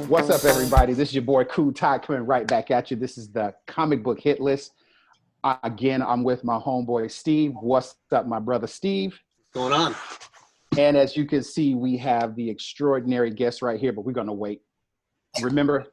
What's up, everybody? This is your boy Cool Todd coming right back at you. This is the comic book hit list. Again, I'm with my homeboy Steve. What's up, my brother Steve? What's going on? And as you can see, we have the extraordinary guest right here, but we're going to wait. Remember,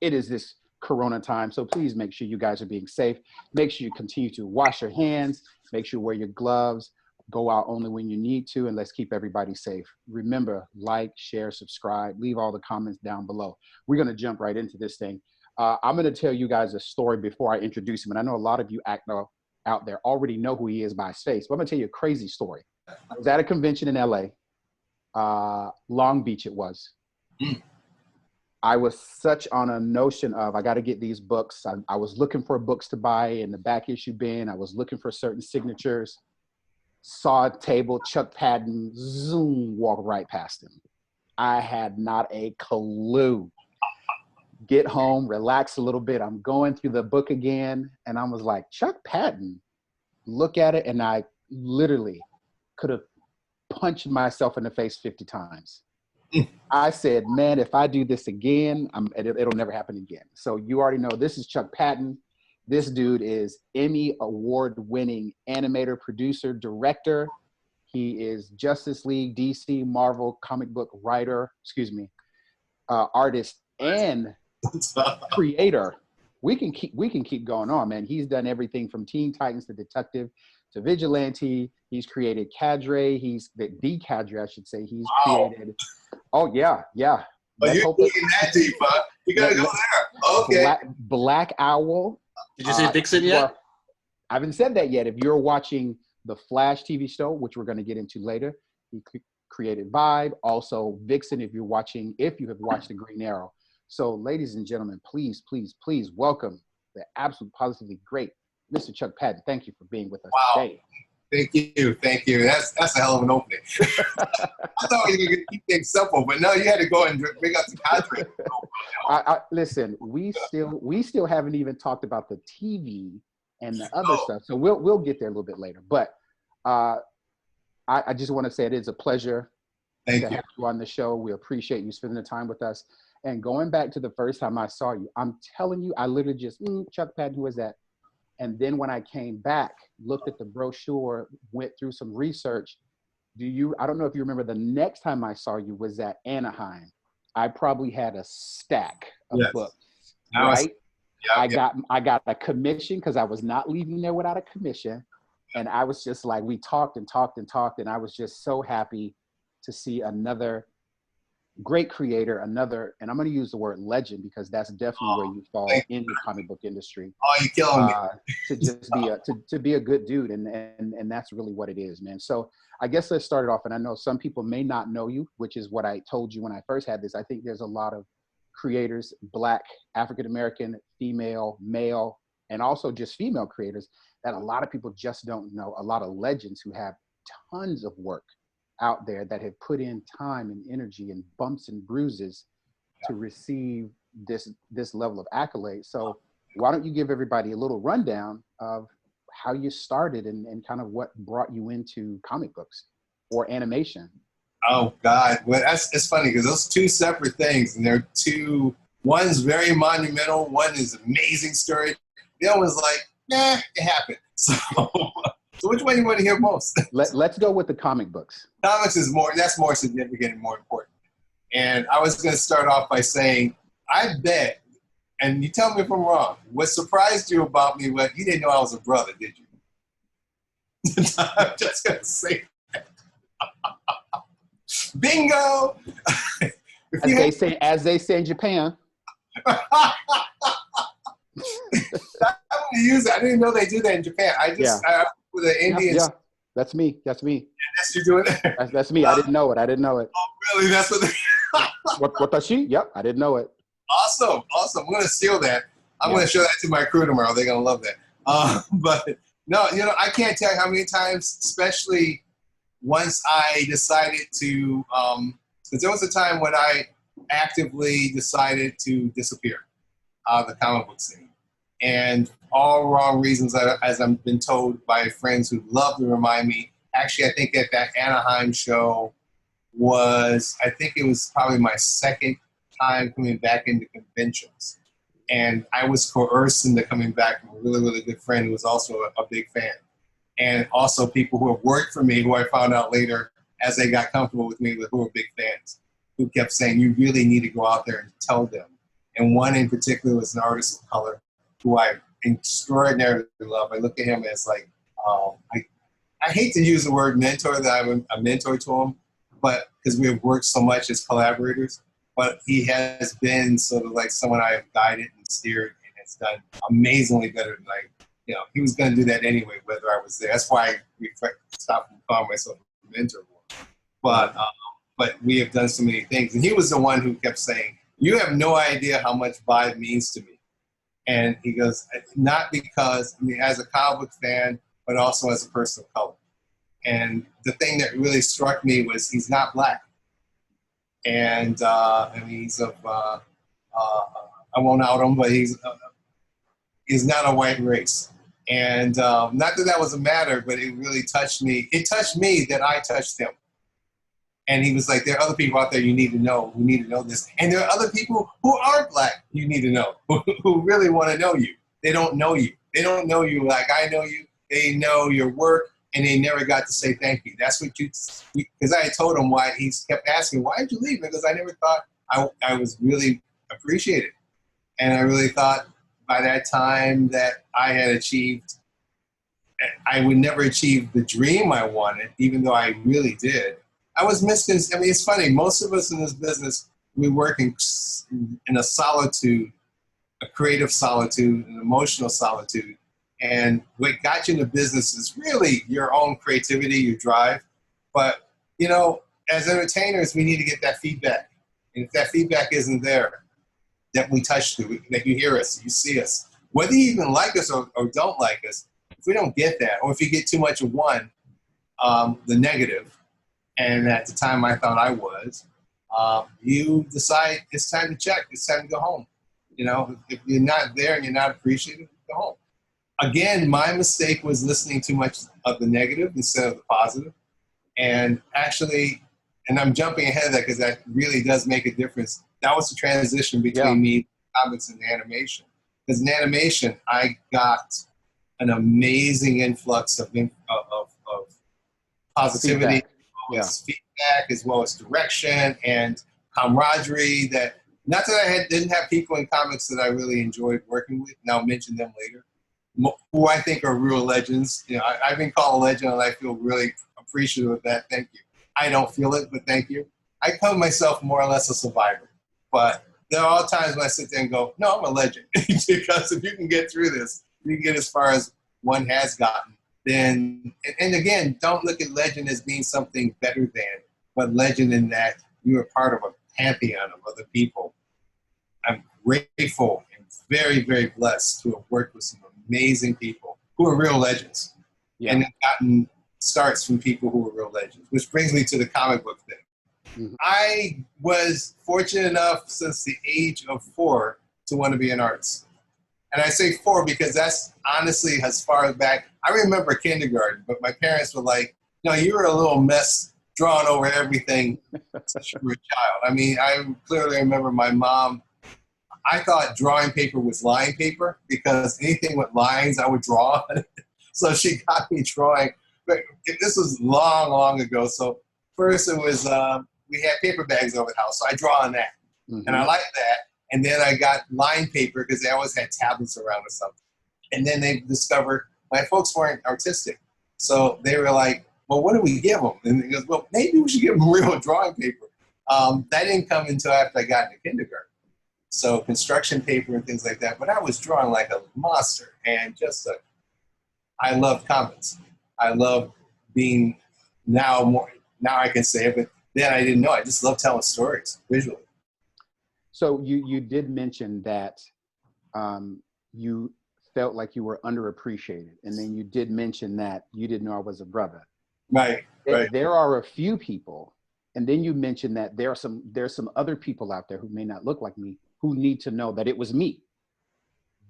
it is this Corona time, so please make sure you guys are being safe. Make sure you continue to wash your hands. Make sure you wear your gloves. Go out only when you need to, and let's keep everybody safe. Remember, like, share, subscribe, leave all the comments down below. We're going to jump right into this thing. I'm going to tell you guys a story before I introduce him, and I know a lot of you out there already know who he is by his face, but I'm going to tell you a crazy story. I was at a convention in LA, Long Beach it was. I was such on a notion of, I got to get these books. I was looking for books to buy in the back issue bin. I was looking for certain signatures. Saw a table, Chuck Patton, zoom, walk right past him. I had not a clue. Get home, relax a little bit. I'm going through the book again, and I was like, Chuck Patton? Look at it, and I literally could have punched myself in the face 50 times. I said, man, if I do this again, it'll never happen again. So you already know this is Chuck Patton. This dude is Emmy award-winning animator, producer, director. He is Justice League, DC, Marvel comic book writer, artist and creator. We can keep going on, man. He's done everything from Teen Titans to Detective to Vigilante. He's created Cadre. He's the Cadre, I should say. He's created. Oh yeah. But you're looking that deep, huh? You gotta go there. Okay. Black Owl. Did you say Vixen yet? Well, I haven't said that yet. If you're watching the Flash TV show, which we're going to get into later, he created Vibe. Also, Vixen, if you have watched The Green Arrow. So, ladies and gentlemen, please welcome the absolute positively great Mr. Chuck Patton. Thank you for being with us today. Thank you. That's a hell of an opening. I thought we were going to keep things simple, but no, you had to go and bring up the contract. Listen, we still haven't even talked about the TV and the other stuff, so we'll get there a little bit later. But I just want to say it is a pleasure to have you on the show. We appreciate you spending the time with us. And going back to the first time I saw you, I'm telling you, I literally just Chuck Patton, who is that? And then when I came back, looked at the brochure, went through some research. I don't know if you remember, the next time I saw you was at Anaheim. I probably had a stack of books, right? I got a commission because I was not leaving there without a commission. And I was just like, we talked. And I was just so happy to see another great creator, and I'm going to use the word legend because that's definitely where you fall in the comic book industry. Oh, you're killing me. To just be a good dude, and that's really what it is, man. So I guess let's start it off. And I know some people may not know you, which is what I told you when I first had this. I think there's a lot of creators, Black, African American, female, male, and also just female creators that a lot of people just don't know. A lot of legends who have tons of work out there that have put in time and energy and bumps and bruises to receive this level of accolade. So why don't you give everybody a little rundown of how you started and kind of what brought you into comic books or animation? Oh God, well, it's funny because those two separate things, and they're one's very monumental, one is amazing story. The other one's like, nah, it happened. So which one do you want to hear most? Let's go with the comic books. Comics is that's more significant and more important. And I was going to start off by saying, I bet, and you tell me if I'm wrong, what surprised you about me was you didn't know I was a brother, did you? I'm just going to say that. Bingo! As they say in Japan. I didn't know they do that in Japan. With the Indians. Yeah, that's me. That's you doing it. That's me. I didn't know it. Oh, really? That's what Watashi? Yep, I didn't know it. Awesome. I'm going to steal that. I'm going to show that to my crew tomorrow. They're going to love that. But no, I can't tell you how many times, especially once I decided to, because there was a time when I actively decided to disappear out of the comic book scene. And all wrong reasons, as I've been told by friends who love to remind me. Actually, I think at that Anaheim show I think it was probably my second time coming back into conventions. And I was coerced into coming back from a really, really good friend who was also a big fan. And also people who have worked for me, who I found out later as they got comfortable with me, who were big fans, who kept saying, you really need to go out there and tell them. And one in particular was an artist of color who I extraordinarily love. I look at him as like, I hate to use the word mentor, that I'm a mentor to him, but because we have worked so much as collaborators, but he has been sort of like someone I have guided and steered and has done amazingly better than he was going to do that anyway, whether I was there. That's why I stopped from calling myself a mentor. But we have done so many things. And he was the one who kept saying, you have no idea how much Vibe means to me. And he goes, not because, as a comic book fan, but also as a person of color. And the thing that really struck me was he's not black. And he's of, I won't out him, but he's not a white race. And not that was a matter, but it really touched me. It touched me that I touched him. And he was like, there are other people out there you need to know who need to know this. And there are other people who aren't black you need to know, who really want to know you. They don't know you. They don't know you like I know you. They know your work, and they never got to say thank you. That's what because I told him why. He kept asking, why did you leave? Because I never thought I was really appreciated. And I really thought by that time that I had achieved, I would never achieve the dream I wanted, even though I really did. I was misconceived. It's funny. Most of us in this business, we work in a solitude, a creative solitude, an emotional solitude. And what got you into business is really your own creativity, your drive. But, as entertainers, we need to get that feedback. And if that feedback isn't there, that we touch through, that you hear us, you see us, whether you even like us or don't like us, if we don't get that, or if you get too much of one, the negative, and at the time I thought I was, you decide it's time to check, it's time to go home. If you're not there and you're not appreciated, go home. Again, my mistake was listening too much of the negative instead of the positive. And actually, and I'm jumping ahead of that because that really does make a difference. That was the transition between me, comics, and animation. Because in animation, I got an amazing influx of positivity, feedback, as well as direction and camaraderie. That not that I didn't have people in comics that I really enjoyed working with, and I'll mention them later, who I think are real legends. I've been called a legend, and I feel really appreciative of that. Thank you. I don't feel it, but thank you. I call myself more or less a survivor. But there are all times when I sit there and go, no, I'm a legend. Because if you can get through this, you can get as far as one has gotten. Then, and again, don't look at legend as being something better than, but legend in that you are part of a pantheon of other people. I'm grateful and very, very blessed to have worked with some amazing people who are real legends. Yeah. And have gotten starts from people who are real legends, which brings me to the comic book thing. Mm-hmm. I was fortunate enough since the age of 4 to want to be an artist. And I say 4 because that's honestly as far back. I remember kindergarten, but my parents were like, no, you were a little mess drawing over everything since you were a child. I clearly remember my mom. I thought drawing paper was line paper because anything with lines I would draw on it. So she got me drawing. But this was long, long ago. So first it was, we had paper bags over the house. So I draw on that. Mm-hmm. And I liked that. And then I got line paper because they always had tablets around or something. And then they discovered my folks weren't artistic. So they were like, well, what do we give them? And he goes, well, maybe we should give them real drawing paper. That didn't come until after I got into kindergarten. So construction paper and things like that. But I was drawing like a monster. And I loved comics. I love being now I can say it, but then I didn't know. I just love telling stories visually. So you did mention that you felt like you were underappreciated. And then you did mention that you didn't know I was a brother. Right. There are a few people, and then you mentioned that there's some other people out there who may not look like me who need to know that it was me.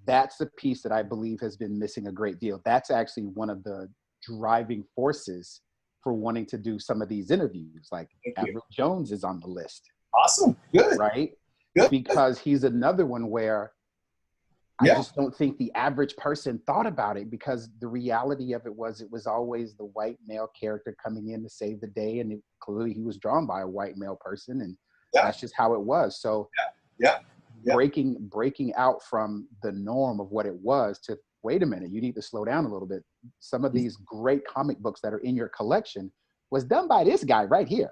that's a piece that I believe has been missing a great deal. That's actually one of the driving forces for wanting to do some of these interviews. Like Everett Jones is on the list. Awesome. Good. Right? Good. Because he's another one where I just don't think the average person thought about it, because the reality of it was always the white male character coming in to save the day. And clearly he was drawn by a white male person, and that's just how it was. So breaking out from the norm of what it was to, wait a minute, you need to slow down a little bit. Some of these great comic books that are in your collection was done by this guy right here.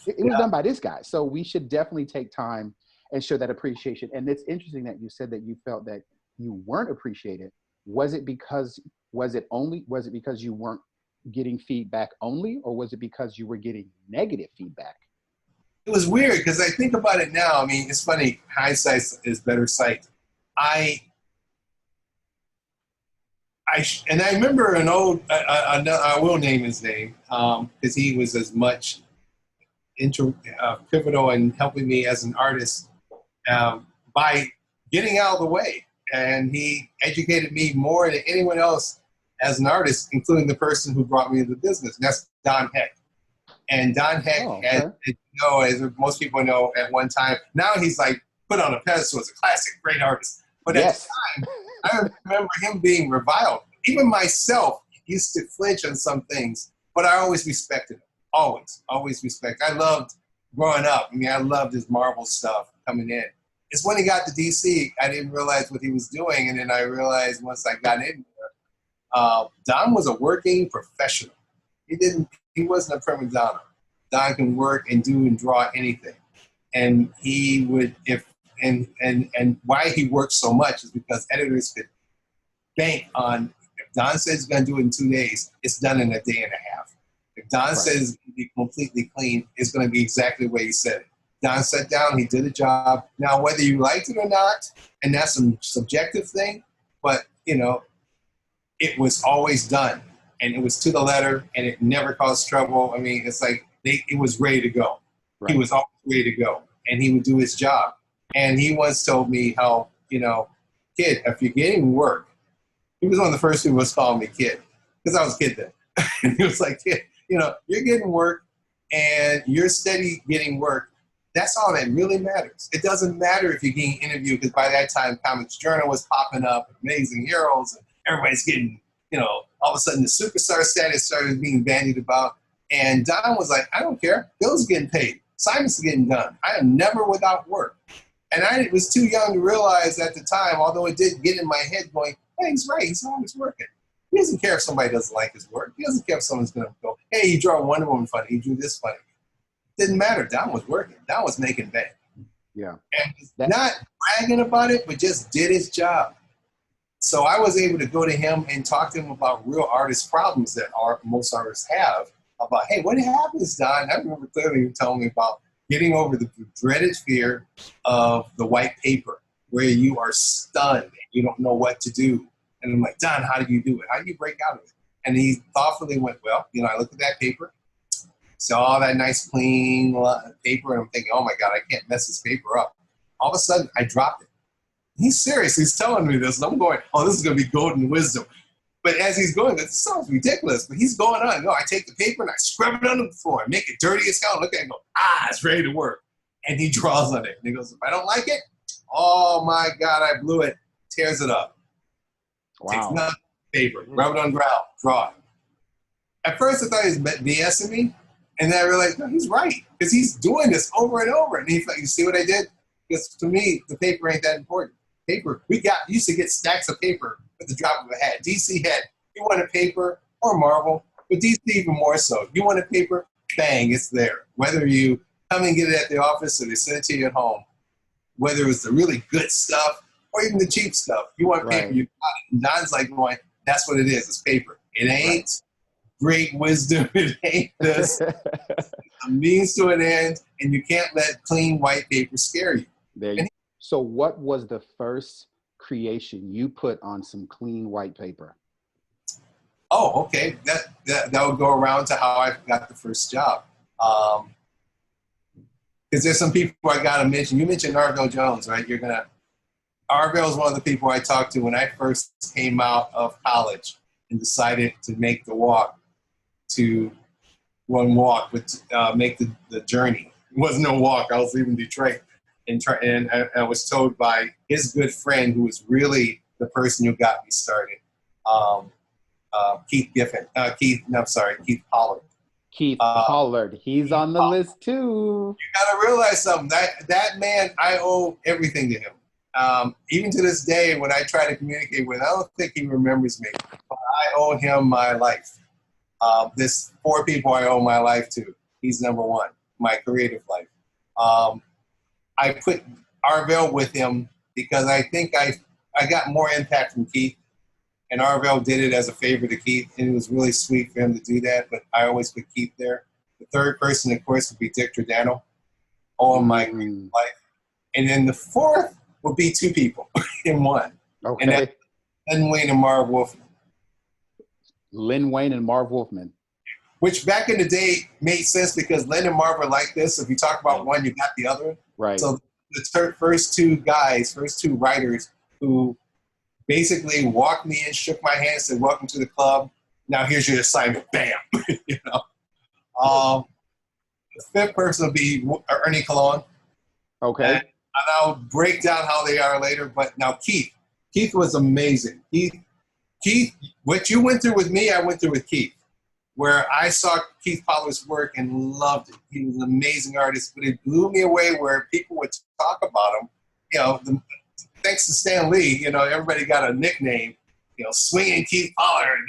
It was done by this guy. So we should definitely take time and show that appreciation. And it's interesting that you said that you felt that you weren't appreciated. Was it because you weren't getting feedback only, or was it because you were getting negative feedback? It was weird, because I think about it now. I mean, it's funny. Hindsight is better sight. I remember an old, I will name his name, because he was as much pivotal in helping me as an artist by getting out of the way. And he educated me more than anyone else as an artist, including the person who brought me into the business. And that's Don Heck. And Don Heck, as most people know, at one time, now he's like put on a pedestal as a classic, great artist. But at the time, I remember him being reviled. Even myself used to flinch on some things, but I always respected him. Always respect. I loved growing up. I mean, I loved his Marvel stuff coming in. It's when he got to DC, I didn't realize what he was doing. And then I realized once I got in there, Don was a working professional. He wasn't a prima donna. Don can work and do and draw anything. And he would, and why he worked so much is because editors could bank on, if Don says he's going to do it in 2 days, it's done in a day and a half. If Don says it's going to be completely clean, it's going to be exactly the way he said it. Don sat down, he did a job. Now, whether you liked it or not, and that's a subjective thing, but, it was always done. And it was to the letter, and it never caused trouble. I mean, it's like it was ready to go. Right. He was always ready to go, and he would do his job. And he once told me how, kid, if you're getting work, he was one of the first people who was calling me kid, because I was a kid then. And he was like, kid, you're getting work, and you're steady getting work. That's all that really matters. It doesn't matter if you're getting interviewed, because by that time, Comics Journal was popping up, Amazing Heroes, and everybody's getting, all of a sudden the superstar status started being bandied about. And Don was like, I don't care. Bills are getting paid. Assignments are getting done. I am never without work. And I was too young to realize at the time, although it did get in my head going, hey, he's right. He's always working. He doesn't care if somebody doesn't like his work. He doesn't care if someone's going to go, hey, he drew Wonder Woman funny. He drew this funny. Didn't matter. Don was working. Don was making bank. Yeah. And not bragging about it, but just did his job. So I was able to go to him and talk to him about real artist problems that most artists have. About, hey, what happens, Don? I remember clearly you telling me about getting over the dreaded fear of the white paper, where you are stunned and you don't know what to do. And I'm like, Don, how do you do it? How do you break out of it? And he thoughtfully went, well, I looked at that paper, saw all that nice clean paper, and I'm thinking, oh my God, I can't mess this paper up. All of a sudden, I dropped it. He's serious. He's telling me this, and I'm going, oh, this is going to be golden wisdom. But as he's going, this sounds ridiculous, but he's going on. No, I take the paper and I scrub it under the floor and make it dirty as hell. Look at it and go, it's ready to work. And he draws on it. And he goes, if I don't like it, oh my God, I blew it. Tears it up. Wow. Takes another paper, rub it on the ground, draw it. At first I thought he was BSing me. And then I realized, no, he's right. Because he's doing this over and over. And he's like, you see what I did? Because to me, the paper ain't that important. Paper, used to get stacks of paper at the drop of a hat. DC had, you want a paper, or Marvel, but DC even more so. You want a paper, bang, it's there. Whether you come and get it at the office or they send it to you at home, whether it's the really good stuff or even the cheap stuff, you want paper, you got it. And Don's like, going, that's what it is, it's paper. It ain't great wisdom, it ain't this. It's a means to an end, and you can't let clean white paper scare you. So what was the first creation you put on some clean white paper? Oh, okay. That would go around to how I got the first job. Because there's some people I got to mention. You mentioned Arvell Jones, right? Arvell is one of the people I talked to when I first came out of college and decided to make the walk to make the journey. It wasn't no walk. I was leaving Detroit. And I was told by his good friend, who was really the person who got me started, Keith Pollard. Keith Pollard. He's on the list too. You got to realize something. That man, I owe everything to him. Even to this day, when I try to communicate with him, I don't think he remembers me. But I owe him my life. There's 4 people I owe my life to. He's number 1, my creative life. I put Arvell with him because I think I got more impact from Keith. And Arvell did it as a favor to Keith, and it was really sweet for him to do that, but I always put Keith there. The third person, of course, would be Dick Giordano, all in my life. And then the fourth would be 2 people in one. Okay. And that's Len Wayne and Marv Wolfman. Len Wayne and Marv Wolfman. Which back in the day made sense because Len and Marv are like this. If you talk about one, you got the other. Right. So the first 2 writers who basically walked me in, shook my hand, said, "Welcome to the club. Now here's your assignment." Bam. You know. The 5th person will be Ernie Colon. Okay. And I'll break down how they are later. But now Keith was amazing. Keith, what you went through with me, I went through with Keith, where I saw Keith Pollard's work and loved it. He was an amazing artist, but it blew me away where people would talk about him. You know, thanks to Stan Lee, you know, everybody got a nickname, you know, Swinging Keith Pollard.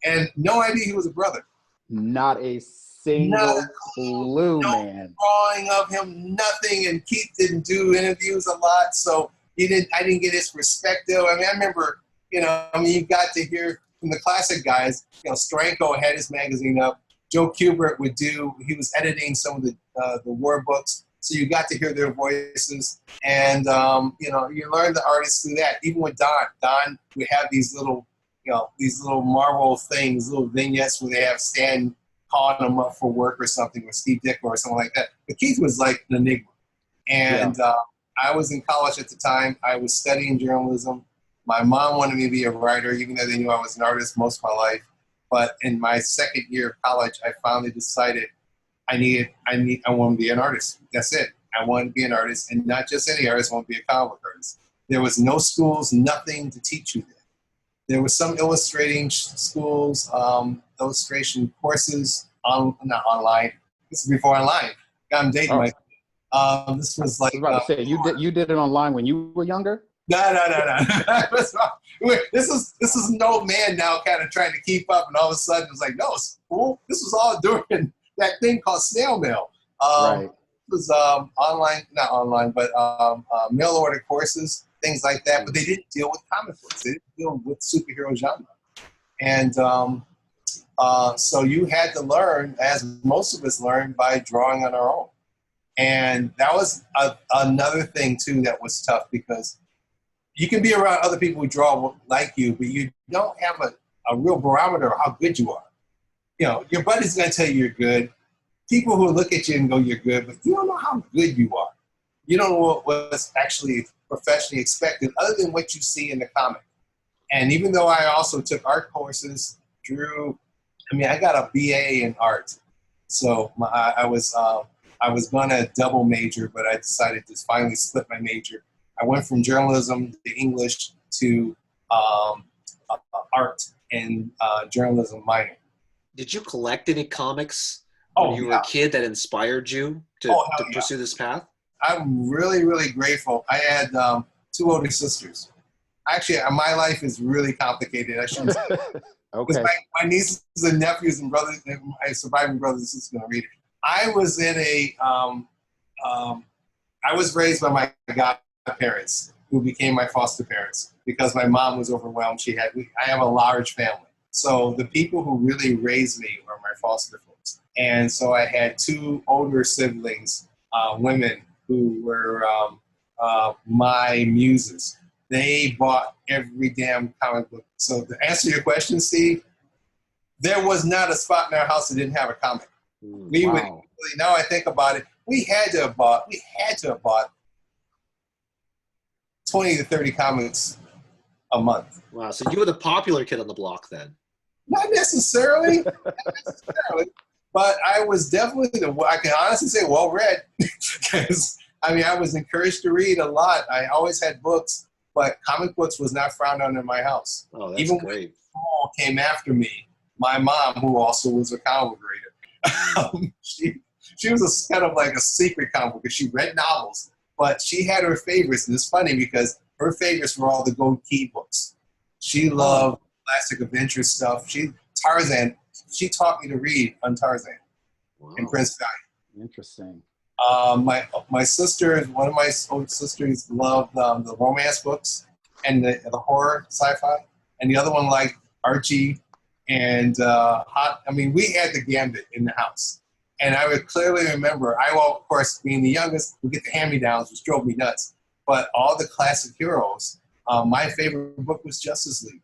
And no idea he was a brother. Not a single clue, no man. Drawing of him, nothing. And Keith didn't do interviews a lot, so I didn't get his perspective. I mean, I remember, you got to hear from the classic guys. You know, Stranko had his magazine up. Joe Kubert he was editing some of the war books. So you got to hear their voices, and you learn the artists through that. Even with Don would have these little Marvel things, little vignettes where they have Stan calling them up for work or something, or Steve Ditko or something like that. But Keith was like an enigma, and I was in college at the time. I was studying journalism. My mom wanted me to be a writer, even though they knew I was an artist most of my life. But in my 2nd year of college, I finally decided I want to be an artist. That's it. I want to be an artist, and not just any artist. I want to be a comic book artist. There was no schools, nothing to teach you that. There were some illustrating schools, illustration courses, not online. This is before online. I'm dating myself. This was like. I was about to say, you did it online when you were younger? No. This is an old man now, kind of trying to keep up, and all of a sudden it was like, no, it's cool. This was all during that thing called snail mail. Right. It was not online, but mail order courses, things like that. But they didn't deal with comic books. They didn't deal with superhero genre. And so you had to learn, as most of us learned, by drawing on our own. And that was another thing, too, that was tough because you can be around other people who draw like you, but you don't have a real barometer of how good you are. You know, your buddy's going to tell you you're good. People who look at you and go, you're good, but you don't know how good you are. You don't know what's actually professionally expected other than what you see in the comic. And even though I also took art courses, I got a BA in art. So I was going to double major, but I decided to finally split my major. I went from journalism to English to art and journalism minor. Did you collect any comics when you were a kid that inspired you to pursue this path? I'm really, really grateful. I had 2 older sisters. Actually, my life is really complicated. I shouldn't say that. Okay. My nieces and nephews and brothers, my surviving brothers and sisters are going to read it. I was in I was raised by my godparents, who became my foster parents, because my mom was overwhelmed. I have a large family. So the people who really raised me were my foster folks. And so I had 2 older siblings, women, who were my muses. They bought every damn comic book. So to answer your question, Steve, there was not a spot in our house that didn't have a comic. Now I think about it, we had to have bought 20 to 30 comics a month. Wow. So you were the popular kid on the block then? Not necessarily. But I was definitely, I can honestly say, well-read. Because, I mean, I was encouraged to read a lot. I always had books, but comic books was not frowned on in my house. Oh, that's Even great. when Paul came after me, my mom, who also was a comic reader, she was kind of like a secret comic book because she read novels, but she had her favorites. And it's funny because her favorites were all the Gold Key books. She loved classic adventure stuff. Tarzan. She taught me to read on Tarzan in Prince Valley. Interesting. My sister, one of my older sisters, loved the romance books and the horror sci-fi, and the other one liked Archie and we had the gambit in the house. And I would clearly remember, of course, being the youngest, would get the hand-me-downs, which drove me nuts. But all the classic heroes, my favorite book was Justice League.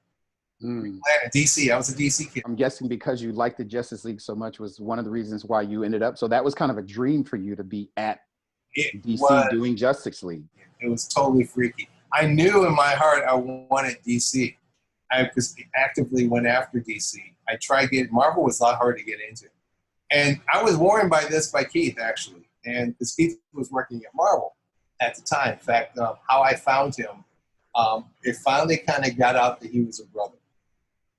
DC. I was a DC kid. I'm guessing because you liked the Justice League so much was one of the reasons why you ended up. So that was kind of a dream for you to be at DC doing Justice League. It was totally freaky. I knew in my heart I wanted DC. I just actively went after DC. I tried Marvel was a lot harder to get into. And I was warned by Keith, actually. And because Keith was working at Marvel at the time. In fact, how I found him, it finally kind of got out that he was a brother.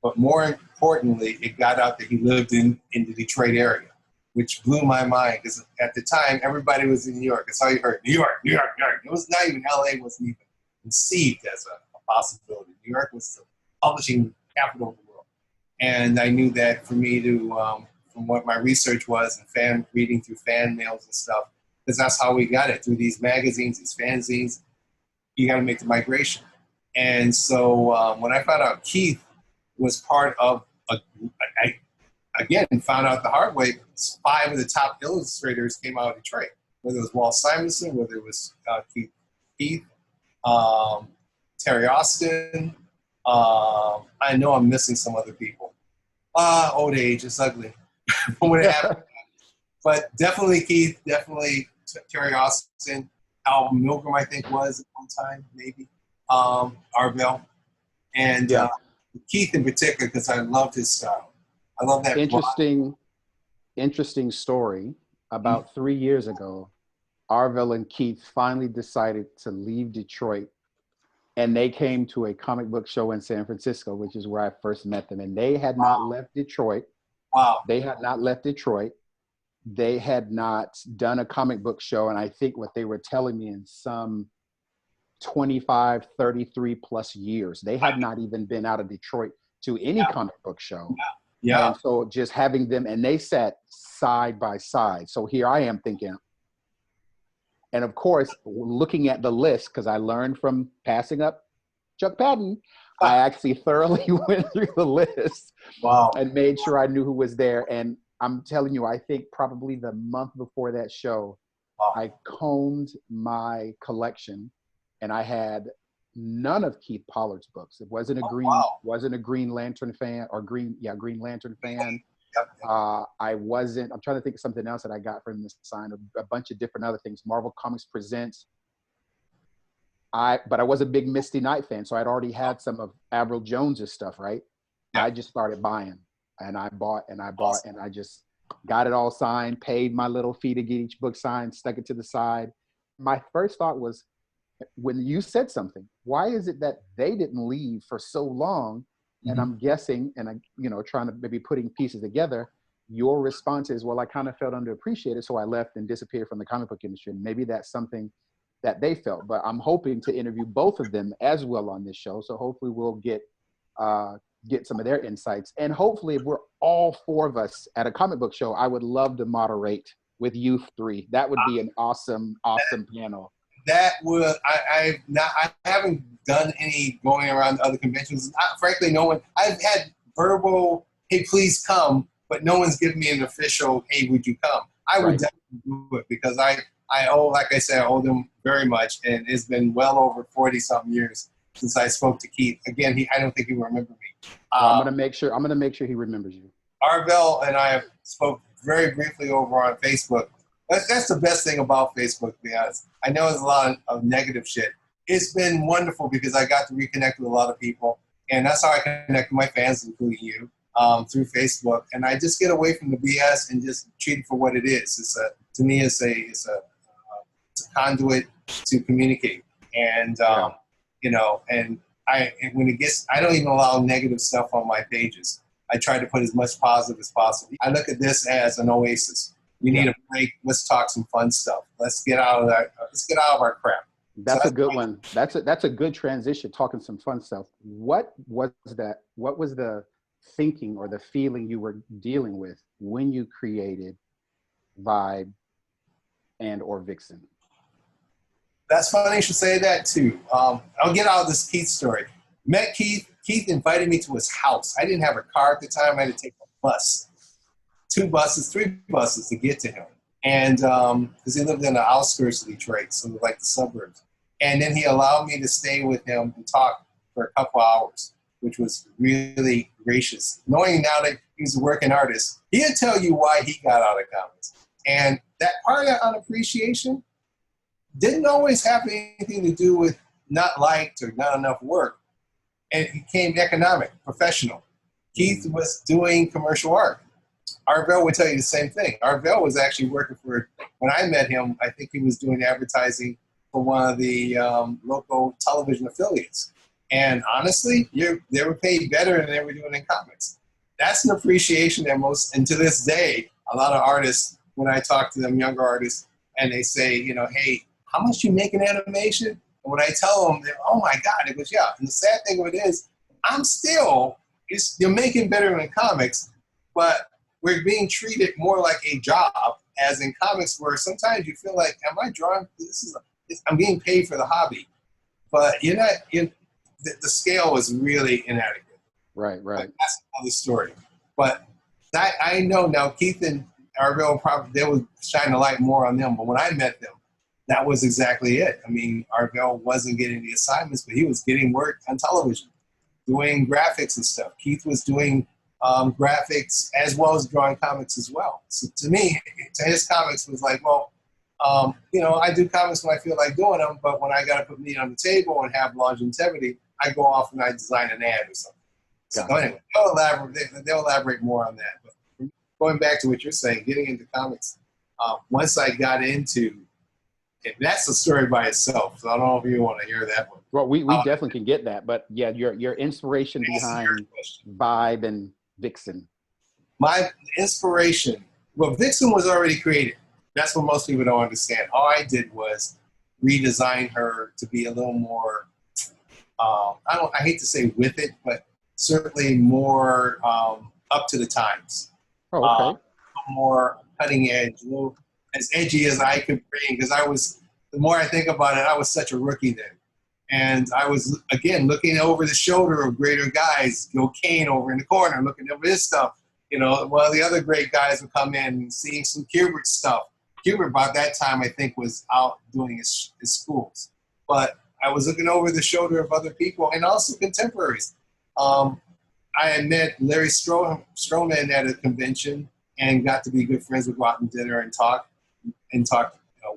But more importantly, it got out that he lived in the Detroit area, which blew my mind because at the time, everybody was in New York. That's all you heard. New York, New York, New York. It was not even, LA wasn't even conceived as a possibility. New York was the publishing capital of the world. And I knew that for me to, from what my research was and reading through fan mails and stuff, because that's how we got it, through these magazines, these fanzines, you got to make the migration. And so when I found out Keith was part of, I again found out the hard way, 5 of the top illustrators came out of Detroit, whether it was Walt Simonson, whether it was Keith, Terry Austin. I know I'm missing some other people. Old age, it's ugly. When it happened. But definitely Keith, definitely Terry Austin, Al Milgram, I think was at one time, maybe. Arvell. And Keith in particular, because I loved his style. I love that. Interesting story. About 3 years ago, Arvell and Keith finally decided to leave Detroit, and they came to a comic book show in San Francisco, which is where I first met them. And they had not left Detroit. Wow. They had not left Detroit. They had not done a comic book show. And I think what they were telling me in some 25, 33 plus years, they had not even been out of Detroit to any comic book show. Yeah. And so just having them, and they sat side by side. So here I am thinking, and of course, looking at the list, because I learned from passing up Chuck Patton, I actually thoroughly went through the list and made sure I knew who was there. And I'm telling you, I think probably the month before that show, I combed my collection, and I had none of Keith Pollard's books. It wasn't a Green Lantern fan or Green Lantern fan. I wasn't. I'm trying to think of something else that I got from this sign. A bunch of different other things. Marvel Comics Presents. But I was a big Misty Knight fan, so I'd already had some of Avril Jones's stuff, right? Yeah. I just started buying, and I bought, and I just got it all signed, paid my little fee to get each book signed, stuck it to the side. My first thought was, when you said something, why is it that they didn't leave for so long? And I'm guessing, and I, trying to maybe putting pieces together, your response is, well, I kind of felt underappreciated, so I left and disappeared from the comic book industry. And maybe that's something that they felt, but I'm hoping to interview both of them as well on this show. So hopefully we'll get some of their insights. And hopefully if we're all 4 of us at a comic book show, I would love to moderate with you 3. That would be an awesome panel. That would, I haven't done any going around other conventions. Frankly, no one, I've had verbal, hey, please come, but no one's given me an official, hey, would you come? I would definitely do it because I owe, like I said, I owe them very much, and it's been well over 40-something years since I spoke to Keith. Again, I don't think he will remember me. I'm gonna make sure he remembers you. Arvell and I spoke very briefly over on Facebook. That's the best thing about Facebook, to be honest. I know there's a lot of negative shit, it's been wonderful because I got to reconnect with a lot of people, and that's how I connect with my fans, including you, through Facebook. And I just get away from the BS and just treat it for what it is. To me, it's a conduit to communicate, and you know, and I don't even allow negative stuff on my pages. I try to put as much positive as possible. I look at this as an oasis. We need a break. Let's talk some fun stuff. Let's get out of that. Let's get out of our crap. That's a good one. That's a good transition. Talking some fun stuff. What was that? What was the thinking or the feeling you were dealing with when you created Vibe and or Vixen? That's funny you should say that too. I'll get out of this Keith story. Met Keith. Keith invited me to his house. I didn't have a car at the time. I had to take a bus, 2 buses, 3 buses to get to him. And because he lived in the outskirts of Detroit, so like the suburbs. And then he allowed me to stay with him and talk for a couple hours, which was really gracious. Knowing now that he's a working artist, he'll tell you why he got out of comics. And that part of unappreciation didn't always have anything to do with not liked or not enough work. And it became economic, professional. Keith was doing commercial art. Arvell would tell you the same thing. Arvell was actually working for, when I met him, I think he was doing advertising for one of the local television affiliates. And honestly, they were paid better than they were doing in comics. That's an appreciation that most, and to this day, a lot of artists, when I talk to them, younger artists, and they say, you know, hey, how much you make in animation? And when I tell them, oh my God, it goes, yeah. And the sad thing of it is, you're making better than comics, but we're being treated more like a job, as in comics, where sometimes you feel like, am I drawing? I'm getting paid for the hobby, but you're not. The scale is really inadequate. Right. But that's another story. But I know now, Keith and Arvell they would shine a light more on them. But when I met them, that was exactly it. I mean, Arvell wasn't getting the assignments, but he was getting work on television, doing graphics and stuff. Keith was doing graphics as well as drawing comics as well. So to me, to his comics was like, well, you know, I do comics when I feel like doing them, but when I got to put meat on the table and have longevity, I go off and I design an ad or something. So anyway, they'll elaborate more on that. But going back to what you're saying, getting into comics, once I got into, and that's a story by itself. So I don't know if you want to hear that one. Well, we definitely can get that, but yeah, your inspiration behind Vibe and Vixen. My inspiration, well, Vixen was already created. That's what most people don't understand. All I did was redesign her to be a little more, I hate to say with it, but certainly more up to the times. Oh, okay. More cutting edge, a little as edgy as I could bring, because the more I think about it, I was such a rookie then. And I was, again, looking over the shoulder of greater guys, Gil Kane over in the corner, looking over his stuff. You know, while the other great guys would come in and seeing some Kubert stuff. Kubert, about that time, I think, was out doing his schools. But I was looking over the shoulder of other people and also contemporaries. I had met Larry Stroman at a convention and got to be good friends with, go out and dinner and talk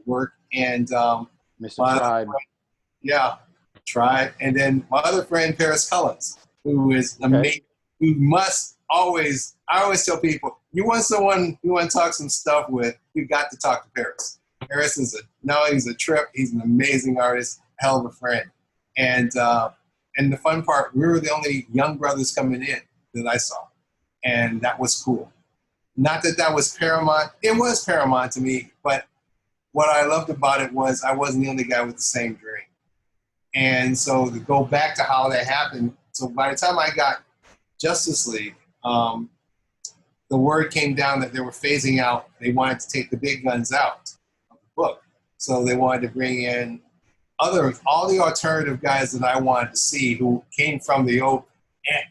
work. And Mr. Tribe. Tribe. And then my other friend, Paris Cullens, who is amazing, who must always, I always tell people, you want someone you want to talk some stuff with, you got to talk to Paris. Paris he's a trip. He's an amazing artist, hell of a friend. And the fun part, we were the only young brothers coming in that I saw. And that was cool. Not that was paramount. It was paramount to me, but what I loved about it was I wasn't the only guy with the same dream. And so to go back to how that happened, so by the time I got Justice League, the word came down that they were phasing out. They wanted to take the big guns out of the book. So they wanted to bring in all the alternative guys that I wanted to see who came from the old, and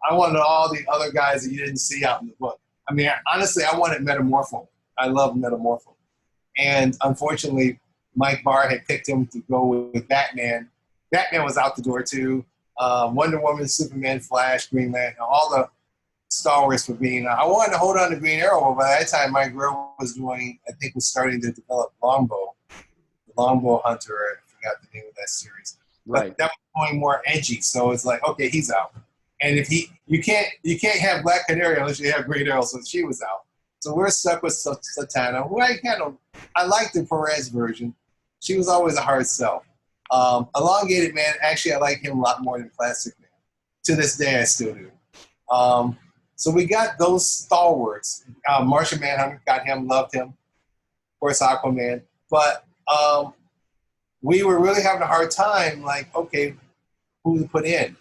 I wanted all the other guys that you didn't see out in the book. I mean, honestly, I wanted Metamorpho. I love Metamorpho. And unfortunately, Mike Barr had picked him to go with Batman. Batman was out the door too. Wonder Woman, Superman, Flash, Green Lantern, all the Star Wars for being. I wanted to hold on to Green Arrow, but by that time, my girl was starting to develop Longbow. The Longbow Hunter, I forgot the name of that series. Right. But that was going more edgy. So it's like, okay, he's out. And if you can't have Black Canary unless you have Green Arrow, so she was out. So we're stuck with Satana, who I liked the Perez version. She was always a hard sell. Elongated Man, actually, I like him a lot more than Plastic Man. To this day, I still do. So we got those stalwarts. Martian Manhunter, got him, loved him. Of course, Aquaman. But we were really having a hard time, like, okay, who to put in?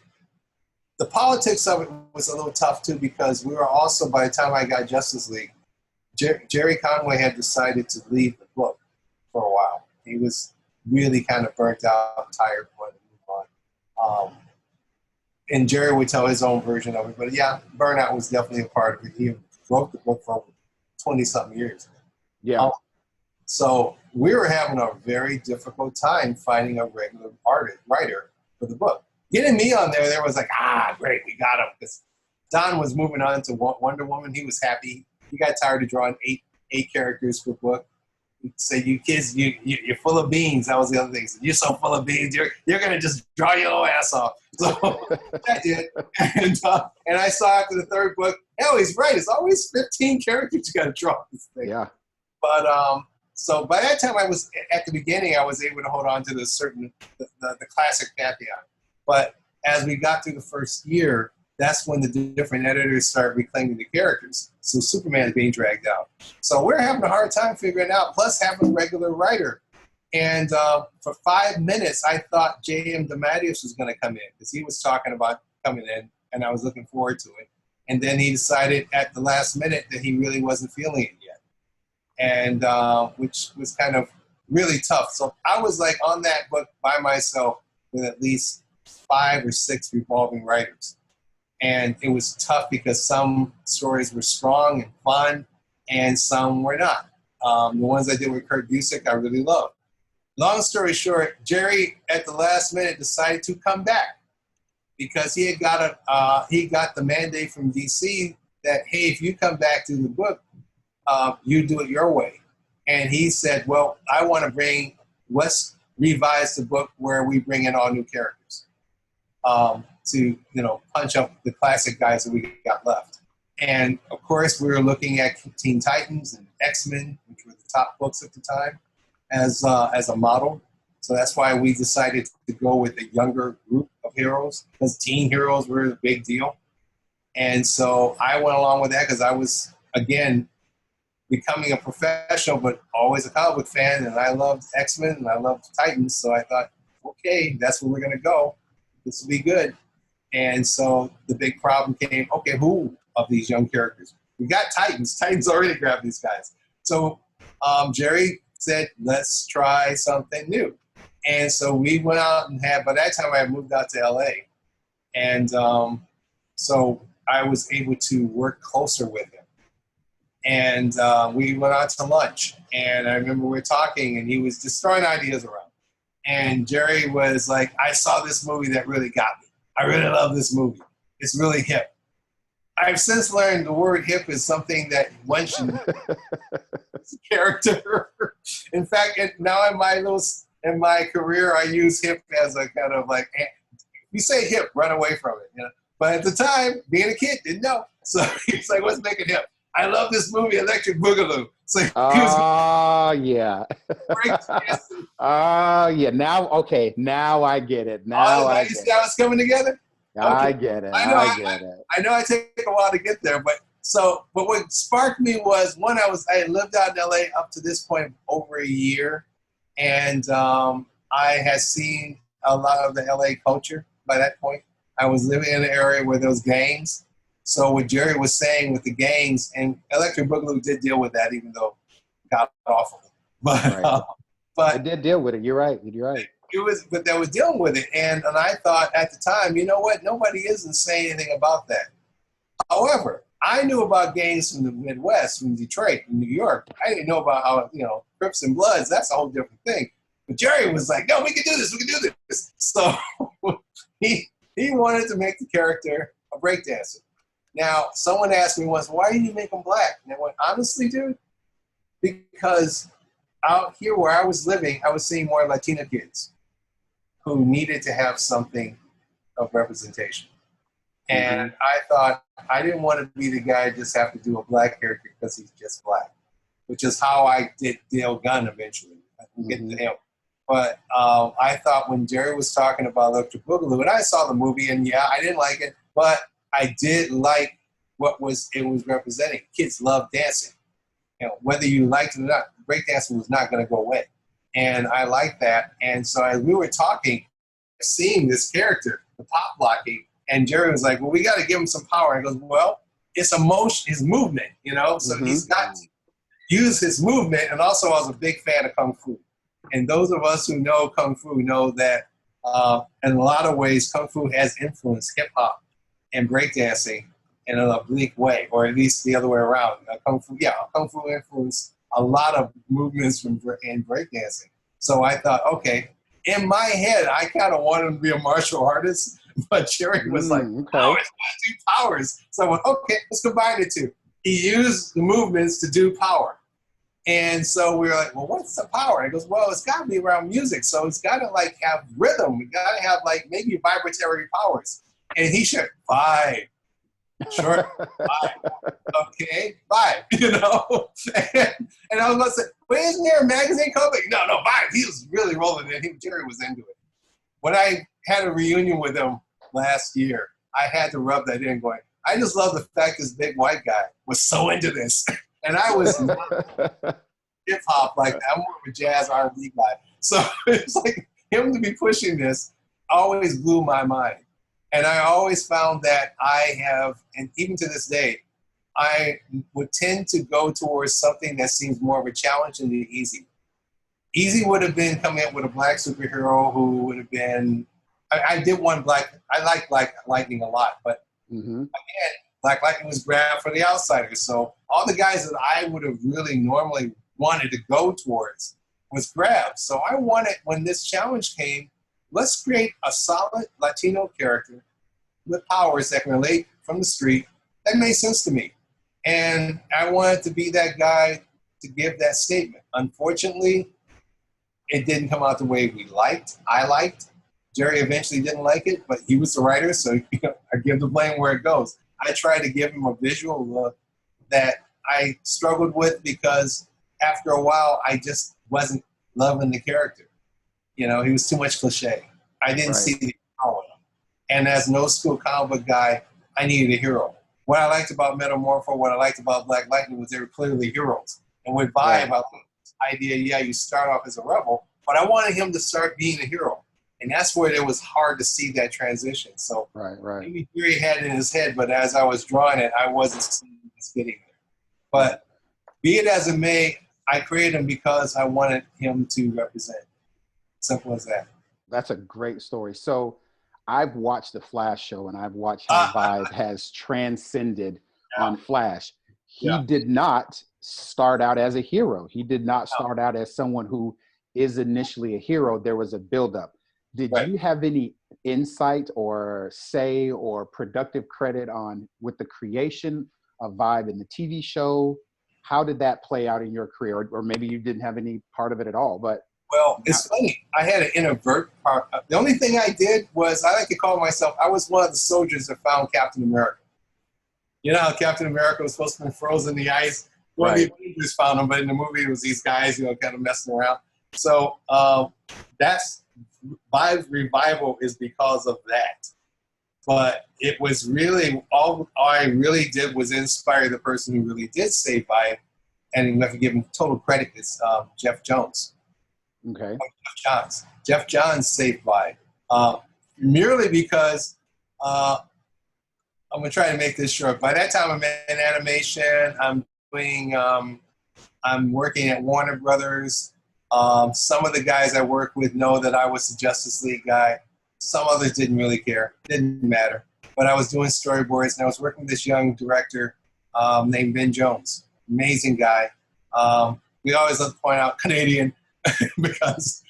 The politics of it was a little tough, too, because we were also, by the time I got Justice League, Jerry Conway had decided to leave the book for a while. He was really kind of burnt out, tired, wanted to move on. And Jerry would tell his own version of it. But yeah, burnout was definitely a part of it. He wrote the book for 20-something years. Yeah. So we were having a very difficult time finding a regular writer for the book. Getting me on there was like, great, we got him. Because Don was moving on to Wonder Woman. He was happy. He got tired of drawing eight characters per book. He'd say, you kids, you're full of beans. That was the other thing. He said, you're so full of beans. You're going to just draw your little ass off. So I did. And I saw after the third book, hell, he's right. It's always 15 characters you got to draw this thing. Yeah. But so by that time, I was at the beginning, I was able to hold on to the classic pantheon. But as we got through the first year, that's when the different editors started reclaiming the characters. So Superman is being dragged out. So we're having a hard time figuring it out, plus having a regular writer. And for 5 minutes, I thought J.M. DeMatteis was going to come in because he was talking about coming in, and I was looking forward to it. And then he decided at the last minute that he really wasn't feeling it yet, and which was kind of really tough. So I was like on that book by myself with at least 5 or 6 revolving writers. And it was tough because some stories were strong and fun, and some were not. The ones I did with Kurt Busiek, I really loved. Long story short, Jerry, at the last minute, decided to come back because he had got the mandate from DC that, hey, if you come back to the book, you do it your way. And he said, well, let's revise the book where we bring in all new characters. To punch up the classic guys that we got left. And of course, we were looking at Teen Titans and XMen, which were the top books at the time, as a model. So that's why we decided to go with a younger group of heroes, because teen heroes were a big deal. And so I went along with that because I was, again, becoming a professional, but always a comic book fan, and I loved X-Men and I loved Titans. So I thought, okay, that's where we're going to go. This will be good. And so the big problem came, okay, who of these young characters? We got Titans. Titans already grabbed these guys. So Jerry said, let's try something new. And so we went out and by that time I had moved out to LA. And so I was able to work closer with him. And we went out to lunch. And I remember we were talking and he was just throwing ideas around. And Jerry was like, I saw this movie that really got me. I really love this movie. It's really hip. I've since learned the word hip is something that one should character. In fact, now in my career, I use hip as a kind of like, you say hip, run away from it. But at the time, being a kid, didn't know. So he's like, what's making hip? I love this movie, Electric Boogaloo. So yeah. Yeah. Now I get it. You see how it's coming together? Okay. I get it. I know I take a while to get there, but what sparked me was I lived out in LA up to this point over a year, and I had seen a lot of the LA culture by that point. I was living in an area where there was gangs. So what Jerry was saying with the gangs, and Electric Boogaloo did deal with that, even though it got awful. But right. But it did deal with it. You're right. But they were dealing with it, and I thought at the time, you know what? Nobody isn't saying anything about that. However, I knew about gangs from the Midwest, from Detroit, from New York. I didn't know about how Crips and Bloods. That's a whole different thing. But Jerry was like, no, we can do this. We can do this. So he wanted to make the character a breakdancer. Now, someone asked me once, why didn't you make him black? And I went, honestly, dude, because out here where I was living, I was seeing more Latina kids who needed to have something of representation. And I thought I didn't want to be the guy just have to do a black character because he's just black, which is how I did Dale Gunn eventually. I can get to him. But I thought when Jerry was talking about Electric Boogaloo, and I saw the movie, and yeah, I didn't like it, but I did like what it was representing. Kids love dancing. You know, whether you liked it or not, breakdancing was not going to go away. And I liked that. And so as we were talking, seeing this character, the pop blocking, and Jerry was like, well, we got to give him some power. And he goes, well, it's emotion, his movement, you know? So he's got to use his movement. And also I was a big fan of Kung Fu. And those of us who know Kung Fu know that in a lot of ways, Kung Fu has influenced hip-hop and breakdancing in an oblique way, or at least the other way around. Kung Fu influenced a lot of movements in breakdancing. So I thought, okay, in my head, I kind of wanted to be a martial artist, but Jerry was like, powers. So I went, okay, let's combine the two. He used the movements to do power. And so we were like, well, what's the power? And he goes, well, it's got to be around music. So it's got to like have rhythm. We got to have like maybe vibratory powers. And he said, 5. Short, 5. Okay, 5, you know? And I was going to say, well, isn't there a magazine called? No, 5. He was really rolling it. Jerry was into it. When I had a reunion with him last year, I had to rub that in going, I just love the fact this big white guy was so into this. And I was not hip-hop like that. I'm more of a jazz R&B guy. So it's like him to be pushing this always blew my mind. And I always found that I have, and even to this day, I would tend to go towards something that seems more of a challenge than the easy. Easy would have been coming up with a black superhero who would have been, I did one black, I like Black Lightning a lot, but again, Black Lightning was grabbed for the outsiders. So all the guys that I would have really normally wanted to go towards was grabbed. So I wanted, when this challenge came, let's create a solid Latino character with powers that can relate from the street. That made sense to me. And I wanted to be that guy to give that statement. Unfortunately, it didn't come out the way we liked. I liked. Jerry eventually didn't like it, but he was the writer, so I give the blame where it goes. I tried to give him a visual look that I struggled with because after a while, I just wasn't loving the character. You know, he was too much cliche. I didn't see the power. And as an old school comic book guy, I needed a hero. What I liked about Metamorpho, what I liked about Black Lightning was they were clearly heroes. And with Vibe, I this idea, yeah, you start off as a rebel, but I wanted him to start being a hero. And that's where it was hard to see that transition. So maybe Jerry had it in his head, but as I was drawing it, I wasn't seeing it getting there. But be it as it may, I created him because I wanted him to represent. Simple as that. That's a great story. So I've watched the Flash show, and I've watched how Vibe has transcended on Flash. He did not start out as a hero. He did not start out as someone who is initially a hero. There was a buildup. Did you have any insight or say or productive credit on with the creation of Vibe in the TV show? How did that play out in your career? Or maybe you didn't have any part of it at all, but. Well, it's funny. I had an introvert part. The only thing I did was, I like to call myself, I was one of the soldiers that found Captain America. You know how Captain America was supposed to be frozen in the ice? Well, the Avengers found him, but in the movie it was these guys, you know, kind of messing around. So that's Vibe Revival is because of that. But it was really, all I really did was inspire the person who really did save Vibe, and you have to give him total credit. It's Jeff Jones. Okay. Jeff Johns saved Vibe. Merely because, I'm going to try to make this short. By that time, I'm in animation. I'm working at Warner Brothers. Some of the guys I work with know that I was the Justice League guy. Some others didn't really care. Didn't matter. But I was doing storyboards, and I was working with this young director named Ben Jones. Amazing guy. We always love to point out Canadian because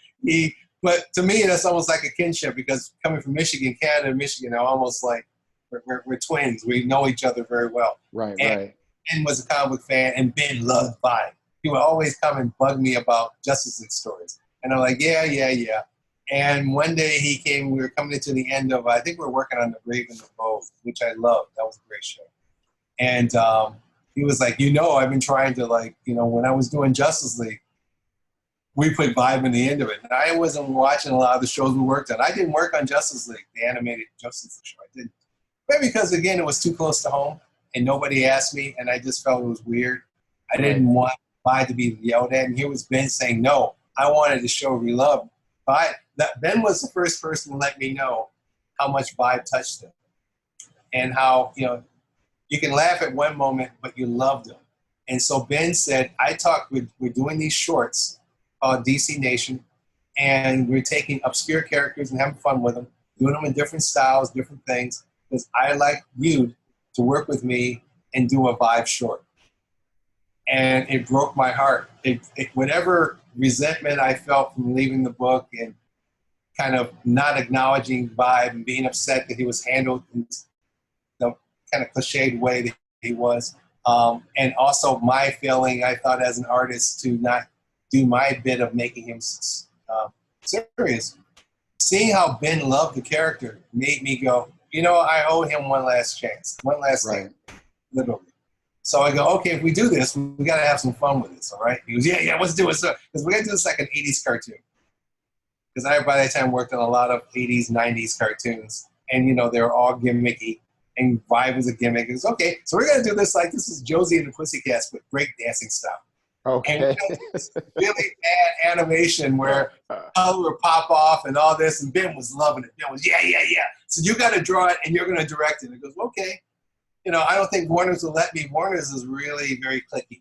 but to me, that's almost like a kinship because coming from Michigan, Canada, and Michigan are almost like we're twins. We know each other very well. Right. Ben was a comic book fan, and Ben loved Vibe. He would always come and bug me about Justice League stories. And I'm like, yeah. And one day he came, we were coming into the end of, I think we were working on The Brave and the Bold, which I loved. That was a great show. And he was like, I've been trying to when I was doing Justice League, we put Vibe in the end of it. And I wasn't watching a lot of the shows we worked on. I didn't work on Justice League, the animated Justice League show. I didn't. Maybe because, again, it was too close to home and nobody asked me, and I just felt it was weird. I didn't want Vibe to be yelled at. And here was Ben saying, no, I wanted to show love. Ben was the first person to let me know how much Vibe touched him and how, you can laugh at one moment, but you loved him. And so Ben said, we're doing these shorts called DC Nation, and we're taking obscure characters and having fun with them, doing them in different styles, different things, because I like you to work with me and do a Vibe short. And it broke my heart. Whatever resentment I felt from leaving the book and kind of not acknowledging Vibe and being upset that he was handled in the kind of cliched way that he was, and also my feeling, I thought as an artist, to not do my bit of making him serious. Seeing how Ben loved the character made me go, I owe him one last chance, one last thing, literally. So I go, okay, if we do this, we got to have some fun with this, all right? He goes, yeah, let's do it. So, because we're going to do this like an 80s cartoon. Because I, by that time, worked on a lot of 80s, 90s cartoons. And, they were all gimmicky. And Vibe was a gimmick. It was, okay, so we're going to do this like this is Josie and the Pussycats, but breakdancing style. Okay. And this really bad animation where color would pop off and all this, and Ben was loving it. Ben was, yeah. So you got to draw it, and you're going to direct it. And it goes, okay. I don't think Warner's will let me. Warner's is really very cliquey.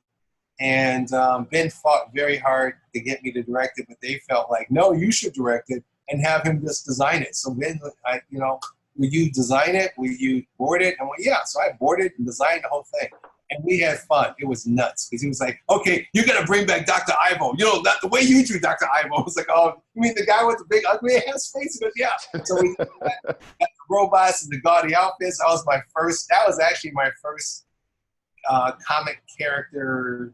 And Ben fought very hard to get me to direct it, but they felt like, no, you should direct it and have him just design it. So Ben, will you design it? Will you board it? And I went, yeah. So I boarded and designed the whole thing. And we had fun. It was nuts. Because he was like, okay, you got to bring back Dr. Ivo. Not the way you drew Dr. Ivo. I was like, oh, you mean the guy with the big ugly ass face? He goes, yeah. So we got the robots and the gaudy outfits. That was actually my first comic character.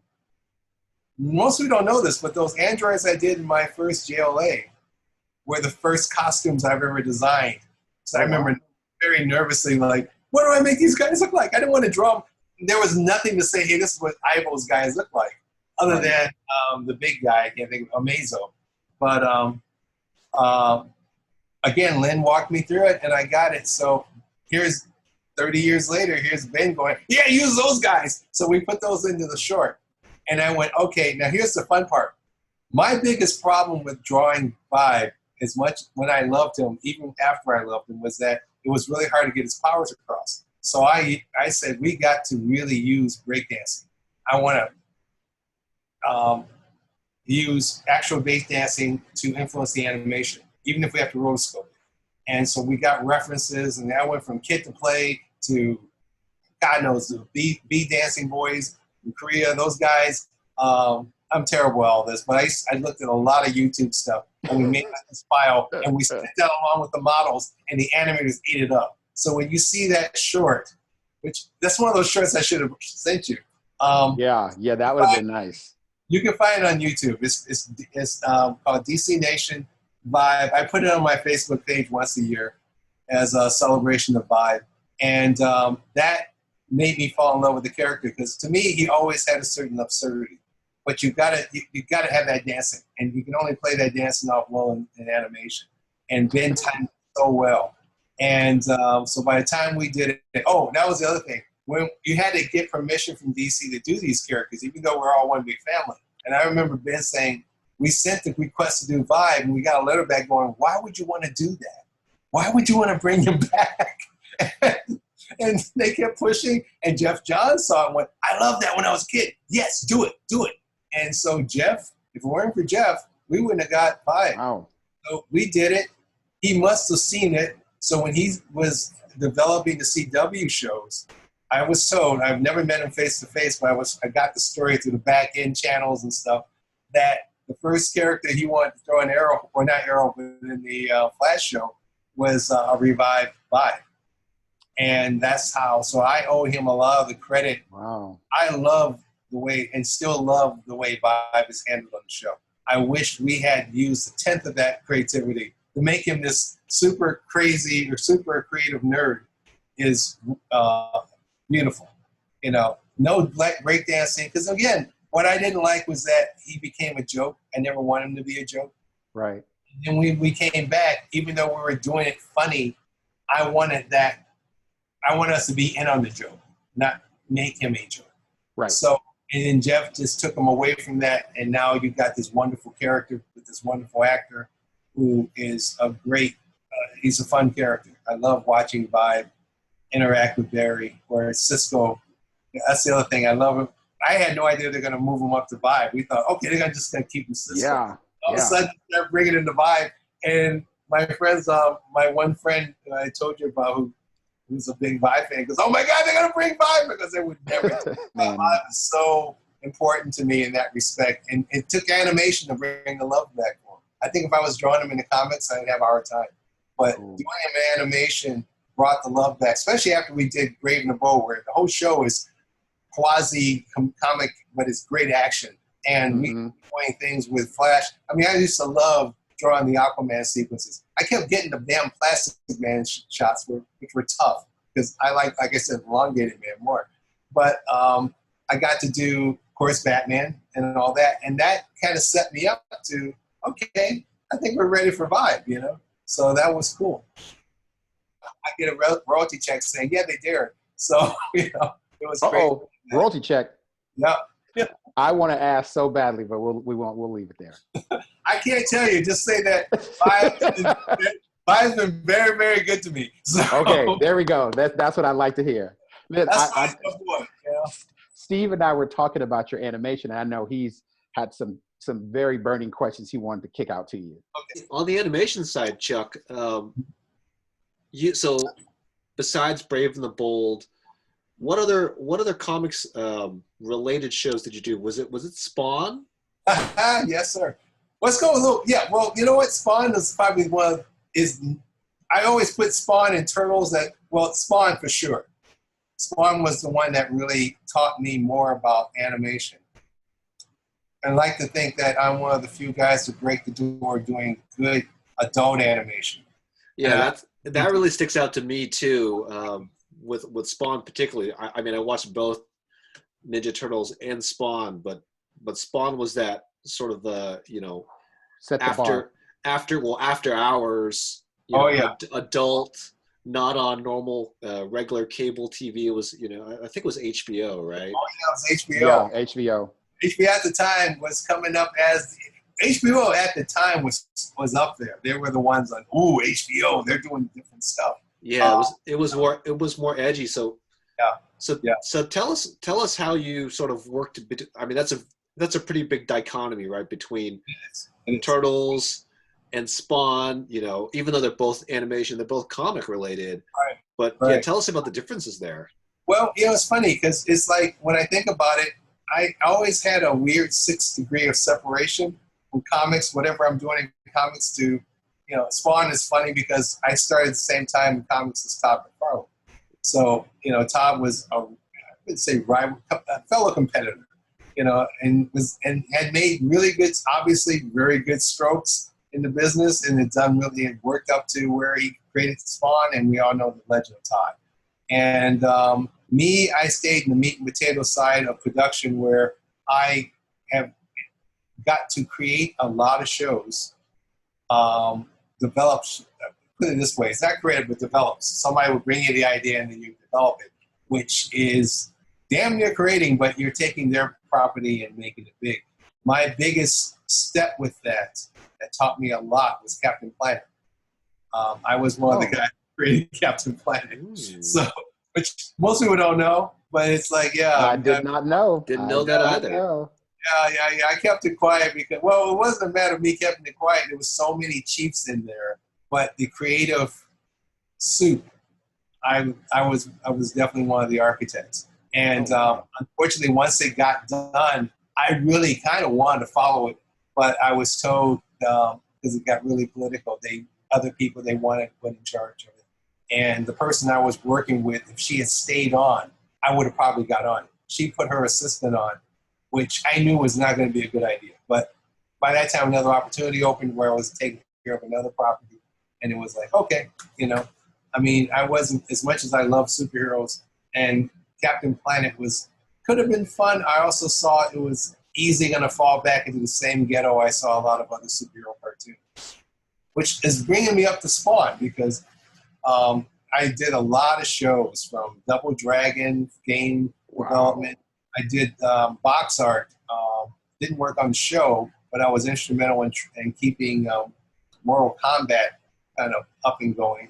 Most people don't know this, but those androids I did in my first JLA were the first costumes I've ever designed. So I remember very nervously, like, what do I make these guys look like? I didn't want to draw them. There was nothing to say, hey, this is what Ivo's guys look like, other than the big guy, I can't think of, Amazo. But again, Lynn walked me through it, and I got it. So here's 30 years later, here's Ben going, yeah, use those guys. So we put those into the short. And I went, okay, now here's the fun part. My biggest problem with drawing Vibe, as much when I loved him, even after I loved him, was that it was really hard to get his powers across. So I said, we got to really use breakdancing. I want to use actual breakdancing to influence the animation, even if we have to rotoscope it. And so we got references, and I went from Kid to Play to, God knows, the B dancing boys in Korea, those guys. I'm terrible at all this, but I looked at a lot of YouTube stuff, and we made this file, and we sent that along with the models, and the animators ate it up. So when you see that short, which that's one of those shorts I should have sent you. Yeah, that would have been nice. You can find it on YouTube. It's called DC Nation Vibe. I put it on my Facebook page once a year as a celebration of Vibe, and that made me fall in love with the character, because to me he always had a certain absurdity. But you gotta have that dancing, and you can only play that dancing off well in animation. And Ben timed it so well. And so by the time we did it, that was the other thing. When you had to get permission from DC to do these characters, even though we're all one big family. And I remember Ben saying, we sent the request to do Vibe, and we got a letter back going, why would you want to do that? Why would you want to bring him back? And they kept pushing, and Jeff Johns saw it and went, I love that when I was a kid. Yes, do it. And so Jeff, if it weren't for Jeff, we wouldn't have got Vibe. Wow. So we did it. He must have seen it. So when he was developing the CW shows, I was told, I've never met him face to face, but I got the story through the back end channels and stuff, that the first character he wanted to throw an Arrow, or not Arrow, but in the Flash show, was a revived Vibe. And that's how, so I owe him a lot of the credit. Wow. I love the way, and still love the way Vibe is handled on the show. I wish we had used a tenth of that creativity to make him this super crazy or super creative nerd is beautiful. You know, no breakdancing. Because again, what I didn't like was that he became a joke. I never wanted him to be a joke. Right. And when we came back, even though we were doing it funny, I wanted us to be in on the joke, not make him a joke. Right. So, and then Jeff just took him away from that, and now you've got this wonderful character with this wonderful actor who is a great, he's a fun character. I love watching Vibe interact with Barry, or Cisco. That's the other thing. I love him. I had no idea they're going to move him up to Vibe. We thought, okay, they're just going to keep him Cisco. Yeah. All of a sudden, they're bringing in the Vibe. And my friends, my one friend I told you about who's a big Vibe fan, goes, oh my God, they're going to bring Vibe, because they would never do Vibe is so important to me in that respect. And it took animation to bring the love back for him. I think if I was drawing him in the comics, I'd have a hard time. But doing him in animation brought the love back, especially after we did Brave and the Bold, where the whole show is quasi-comic, but it's great action. And we doing things with Flash. I mean, I used to love drawing the Aquaman sequences. I kept getting the damn Plastic Man shots, which were tough, because I like I said, elongated man more. But I got to do, of course, Batman and all that. And that kind of set me up to, okay, I think we're ready for Vibe, you know? So that was cool. I get a royalty check saying, yeah, they dared. So, you know, it was great. Royalty check. Yeah. I want to ask so badly, but we'll leave it there. I can't tell you. Just say that Vibe's been very, very good to me. So, okay, there we go. That's what I like to hear. Steve and I were talking about your animation, and I know he's had some very burning questions he wanted to kick out to you. Okay. On the animation side, Chuck, so besides Brave and the Bold, what other comics related shows did you do? Was it Spawn? Yes, sir. Let's go a little. Yeah. Well, you know what? Spawn is probably I always put Spawn and Turtles Spawn for sure. Spawn was the one that really taught me more about animation. I like to think that I'm one of the few guys to break the door doing good adult animation. Yeah, that really sticks out to me too. With Spawn particularly, I mean, I watched both Ninja Turtles and Spawn, but Spawn was that sort of set the bar. after hours, adult, not on normal regular cable TV. It was, I think it was HBO, right? Oh yeah, it was HBO. Yeah, HBO. HBO at the time was coming up as HBO at the time was up there. They were the ones like, ooh, HBO, they're doing different stuff. Yeah, it was more edgy. So So tell us how you sort of worked. I mean, that's a pretty big dichotomy, right, between Turtles and Spawn. Even though they're both animation, they're both comic related. Right. But right. Yeah, tell us about the differences there. Well, it's funny because it's like when I think about it, I always had a weird 6 degree of separation from comics, whatever I'm doing in comics to. Spawn is funny because I started at the same time in comics as Todd McFarlane. So, Todd was I would say rival, a fellow competitor, and had made really good, obviously very good strokes in the business, and had worked up to where he created Spawn, and we all know the legend of Todd. And I stayed in the meat and potato side of production, where I have got to create a lot of shows. Put it this way, it's not creative, but develops. Somebody will bring you the idea and then you develop it, which is damn near creating, but you're taking their property and making it big. My biggest step with that taught me a lot was Captain Planet. I was one of the guys who created Captain Planet. So, which most people don't know, but it's like, I did not know. Didn't know that either. Yeah. I kept it quiet because, it wasn't a matter of me keeping it quiet. There was so many chiefs in there, but the creative soup, I was definitely one of the architects. And unfortunately, once it got done, I really kind of wanted to follow it, but I was told because it got really political, other people they wanted to put in charge of it. And the person I was working with, if she had stayed on, I would have probably got on it. She put her assistant on, which I knew was not going to be a good idea. But by that time, another opportunity opened where I was taking care of another property. And it was like, okay, you know, I mean, I wasn't, as much as I love superheroes, and Captain Planet could have been fun. I also saw it was easily going to fall back into the same ghetto I saw a lot of other superhero cartoons, which is bringing me up to Spawn, because I did a lot of shows, from Double Dragon, game development. I did box art. Didn't work on the show, but I was instrumental in keeping Mortal Kombat kind of up and going.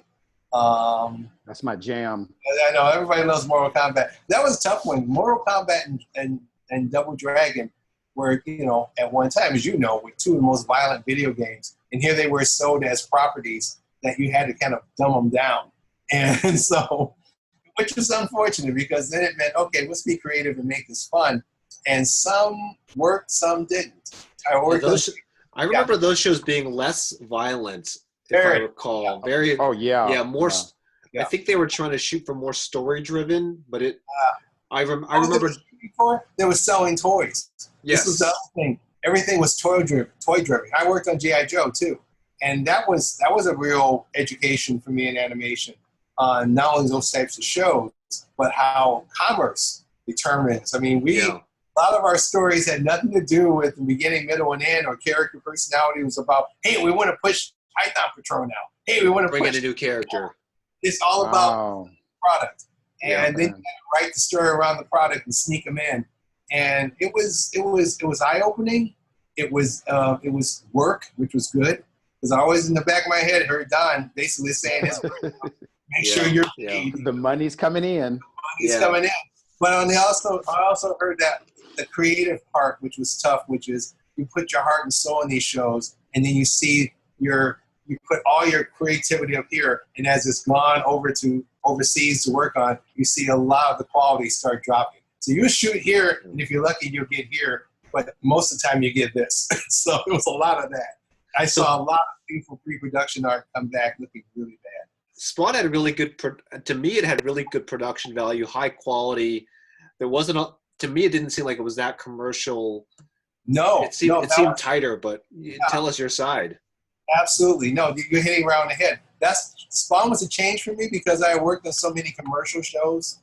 That's my jam. I know everybody loves Mortal Kombat. That was a tough one. Mortal Kombat and Double Dragon were, you know, at one time, as you know, were two of the most violent video games, and here they were sold as properties that you had to kind of dumb them down, and so, which was unfortunate, because then it meant, okay, let's be creative and make this fun, and some worked, some didn't. I remember those shows being less violent, if I recall. Very, oh yeah, more. Yeah. I think they were trying to shoot for more story-driven, but it. I remember they were selling toys. Yes. This was the other thing. Everything was toy-driven. I worked on G.I. Joe too, and that was a real education for me in animation on not only those types of shows, but how commerce determines. I mean, a lot of our stories had nothing to do with the beginning, middle, and end, or character personality. It was about, hey, we want to push Python Patrol now. Hey, we want to bring in a new character. It's all about product, and then you write the story around the product and sneak them in. And it was eye opening. It was work, which was good, because I always in the back of my head heard Don basically saying, "Make sure you're paid. The money's coming in. Money's coming in." But I also heard that the creative part, which was tough, which is you put your heart and soul in these shows, and then you see you put all your creativity up here, and as it's gone over to overseas to work on, you see a lot of the quality start dropping. So you shoot here, and if you're lucky, you'll get here, but most of the time you get this. So it was a lot of that. I saw a lot of beautiful pre-production art come back looking really bad. Spawn had a really good, to me, it had really good production value, high quality. There wasn't to me, it didn't seem like it was that commercial. No. It seemed tighter, but tell us your side. Absolutely. No, you're hitting around the head. Spawn was a change for me, because I worked on so many commercial shows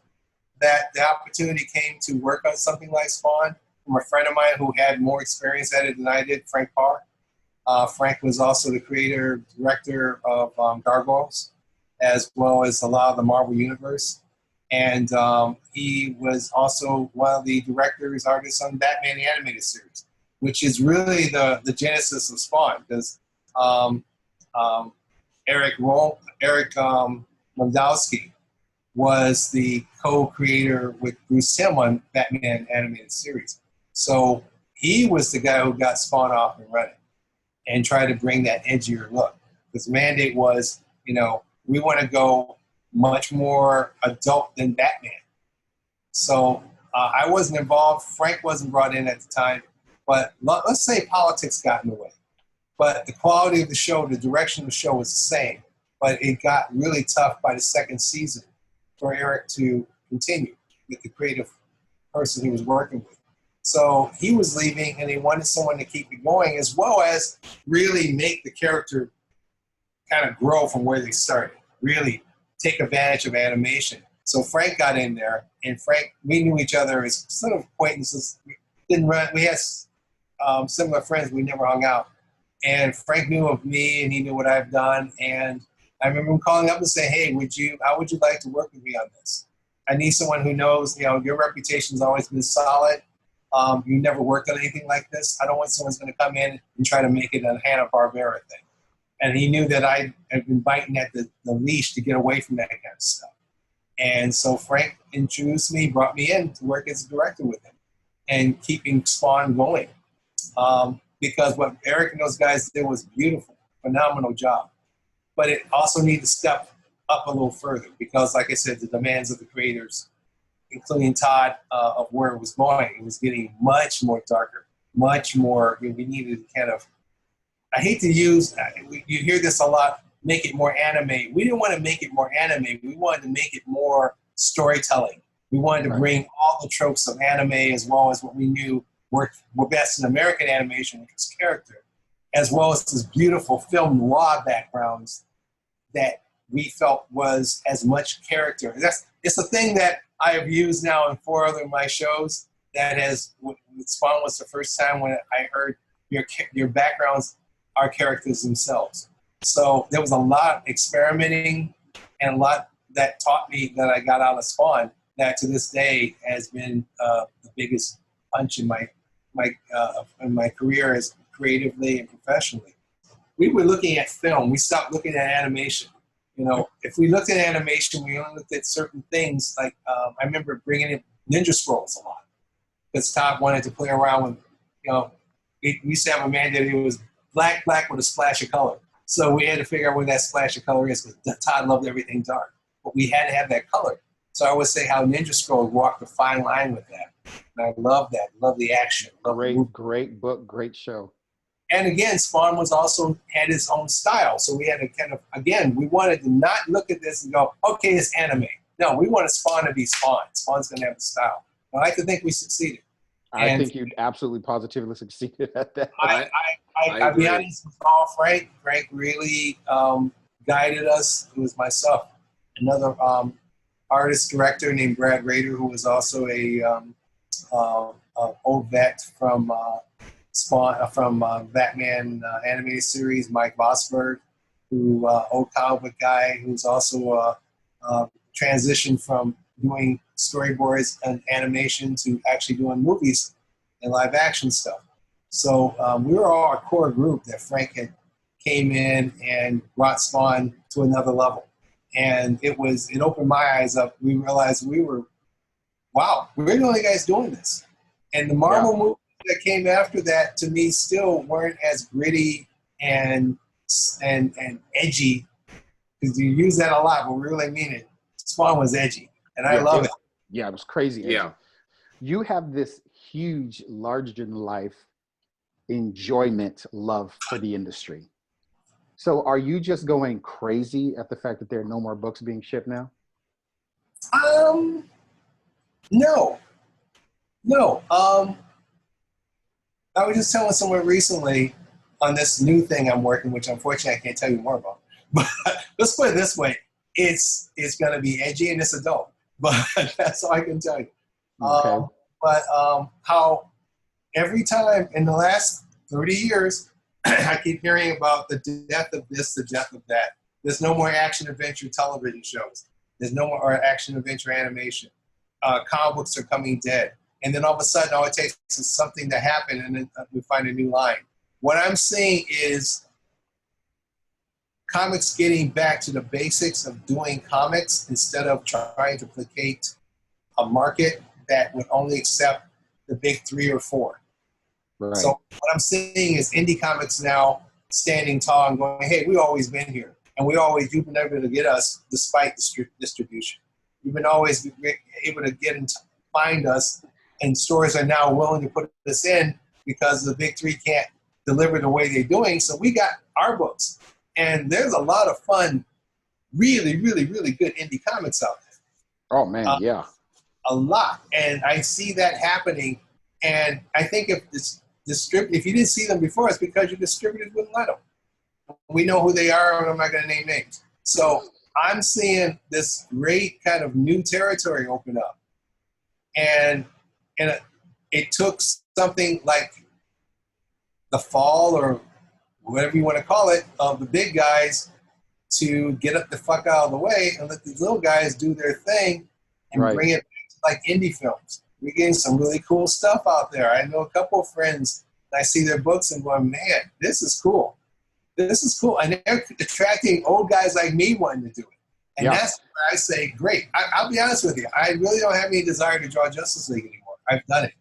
that the opportunity came to work on something like Spawn from a friend of mine who had more experience at it than I did, Frank Parr. Frank was also the creator, director of Gargoyles, as well as a lot of the Marvel Universe. And he was also one of the directors, artists on Batman the Animated Series, which is really the genesis of Spawn, because Eric Mondowski was the co-creator with Bruce Timm on Batman Animated Series. So he was the guy who got Spawn off and running and tried to bring that edgier look. His mandate was, you know, we want to go much more adult than Batman. So I wasn't involved. Frank wasn't brought in at the time. But let's say politics got in the way. But the quality of the show, the direction of the show was the same. But it got really tough by the second season for Eric to continue with the creative person he was working with. So he was leaving, and they wanted someone to keep it going, as well as really make the character kind of grow from where they started, really take advantage of animation. So Frank got in there, and Frank, we knew each other as sort of acquaintances. We had similar friends, we never hung out. And Frank knew of me, and he knew what I've done. And I remember him calling up and saying, hey, how would you like to work with me on this? I need someone who knows, you know, your reputation's always been solid. You never worked on anything like this. I don't want someone's going to come in and try to make it a Hanna-Barbera thing. And he knew that I had been biting at the leash to get away from that kind of stuff. And so Frank introduced me, brought me in to work as a director with him and keeping Spawn going. Because what Eric and those guys did was beautiful, phenomenal job. But it also needed to step up a little further because, like I said, the demands of the creators, including Todd, of where it was going, it was getting much more darker, much more, we needed to kind of, I hate to use, you hear this a lot, make it more anime. We didn't want to make it more anime. We wanted to make it more storytelling. We wanted to bring all the tropes of anime as well as what we knew were best in American animation, which was character, as well as this beautiful film noir backgrounds that we felt was as much character. It's a thing that I have used now in 4 other of my shows. That has, Spawn was the first time when I heard your backgrounds are characters themselves. So there was a lot of experimenting and a lot that taught me that I got out of Spawn that to this day has been the biggest punch in my career as creatively and professionally. We were looking at film. We stopped looking at animation. You know, if we looked at animation, we only looked at certain things. Like I remember bringing in Ninja Scrolls a lot because Todd wanted to play around with, you know, we used to have a mandate. It was black with a splash of color. So we had to figure out where that splash of color is because Todd loved everything dark. But we had to have that color. So I would say how Ninja Scroll walked a fine line with that. And I love that. Love the action. Great book, great show. And again, Spawn was also had his own style. So we had to kind of, again, we wanted to not look at this and go, okay, it's anime. No, we wanted Spawn to be Spawn. Spawn's going to have the style. I like to think we succeeded. I think you absolutely positively succeeded at that. I'll be honest with all Frank. Frank really guided us. It was myself. Another artist director named Brad Rader, who was also a old vet from Batman animated series. Mike Vosberg, who old comic book guy, who's also transitioned from doing storyboards and animation to actually doing movies and live action stuff. So we were all a core group that Frank had came in and brought Spawn to another level. And it opened my eyes up. We realized we're the only guys doing this. And the Marvel movies that came after that, to me, still weren't as gritty and edgy. Because you use that a lot, but we really mean it. Spawn was edgy. And I love it. Yeah, it was crazy edgy. Yeah. You have this huge, larger-than-life enjoyment, love for the industry. So are you just going crazy at the fact that there are no more books being shipped now? No. I was just telling someone recently on this new thing I'm working, which unfortunately I can't tell you more about. But let's put it this way. It's going to be edgy and it's adult. But that's all I can tell you. Okay. How every time in the last 30 years, I keep hearing about the death of this, the death of that. There's no more action-adventure television shows. There's no more action-adventure animation. Comic books are coming dead. And then all of a sudden, all it takes is something to happen, and then we find a new line. What I'm seeing is comics getting back to the basics of doing comics instead of trying to placate a market that would only accept the big 3 or 4. Right. So what I'm seeing is indie comics now standing tall and going, hey, we've always been here. And you've been able to get us despite distribution. You've been always able to get and find us, and stores are now willing to put us in because the big 3 can't deliver the way they're doing. So we got our books. And there's a lot of fun, really, really, really good indie comics out there. Oh, man, yeah. A lot. And I see that happening. And I think if you didn't see them before, it's because your distributors wouldn't let them. We know who they are, and I'm not going to name names. So I'm seeing this great kind of new territory open up. And it took something like the fall or whatever you want to call it of the big guys to get up the fuck out of the way and let these little guys do their thing and bring it back to like indie films. We're getting some really cool stuff out there. I know a couple of friends, and I see their books and going, man, this is cool. This is cool. And they're attracting old guys like me wanting to do it. And that's where I say, great. I'll be honest with you. I really don't have any desire to draw Justice League anymore. I've done it.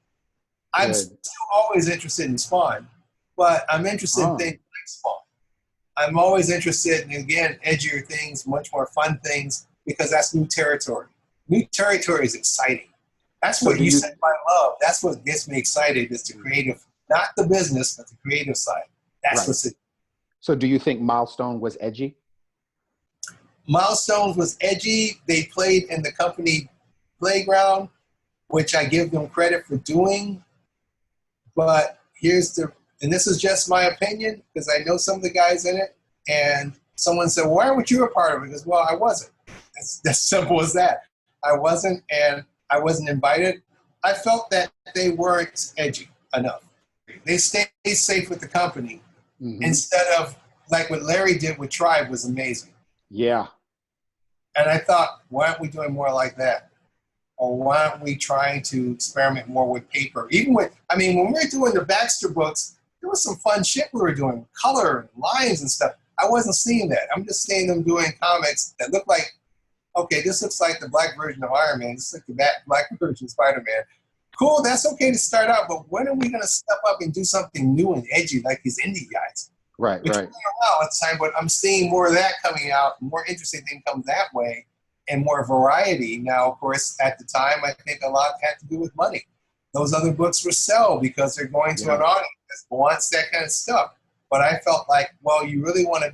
I'm still always interested in Spawn, but I'm interested in things like Spawn. I'm always interested in, again, edgier things, much more fun things, because that's new territory. New territory is exciting. That's what you said I love. That's what gets me excited is the creative, not the business, but the creative side. That's what's it. So do you think Milestone was edgy? Milestones was edgy. They played in the company playground, which I give them credit for doing. But and this is just my opinion, because I know some of the guys in it, and someone said, well, why weren't you a part of it? Because, well, I wasn't. It's as simple as that. I wasn't, and I wasn't invited. I felt that they weren't edgy enough. They stayed safe with the company instead of like what Larry did with Tribe was amazing. Yeah. And I thought, why aren't we doing more like that? Or why aren't we trying to experiment more with paper? Even with, I mean, when we were doing the Baxter books, there was some fun shit we were doing, color and lines and stuff. I wasn't seeing that. I'm just seeing them doing comics that look like, okay, this looks like the black version of Iron Man. This looks like the black version of Spider-Man. Cool, that's okay to start out, but when are we going to step up and do something new and edgy like these indie guys? Right, Which right. around at the time, but I'm seeing more of that coming out, more interesting thing comes that way, and more variety. Now, of course, at the time, I think a lot had to do with money. Those other books were sell because they're going to an audience that wants that kind of stuff. But I felt like, well, you really want to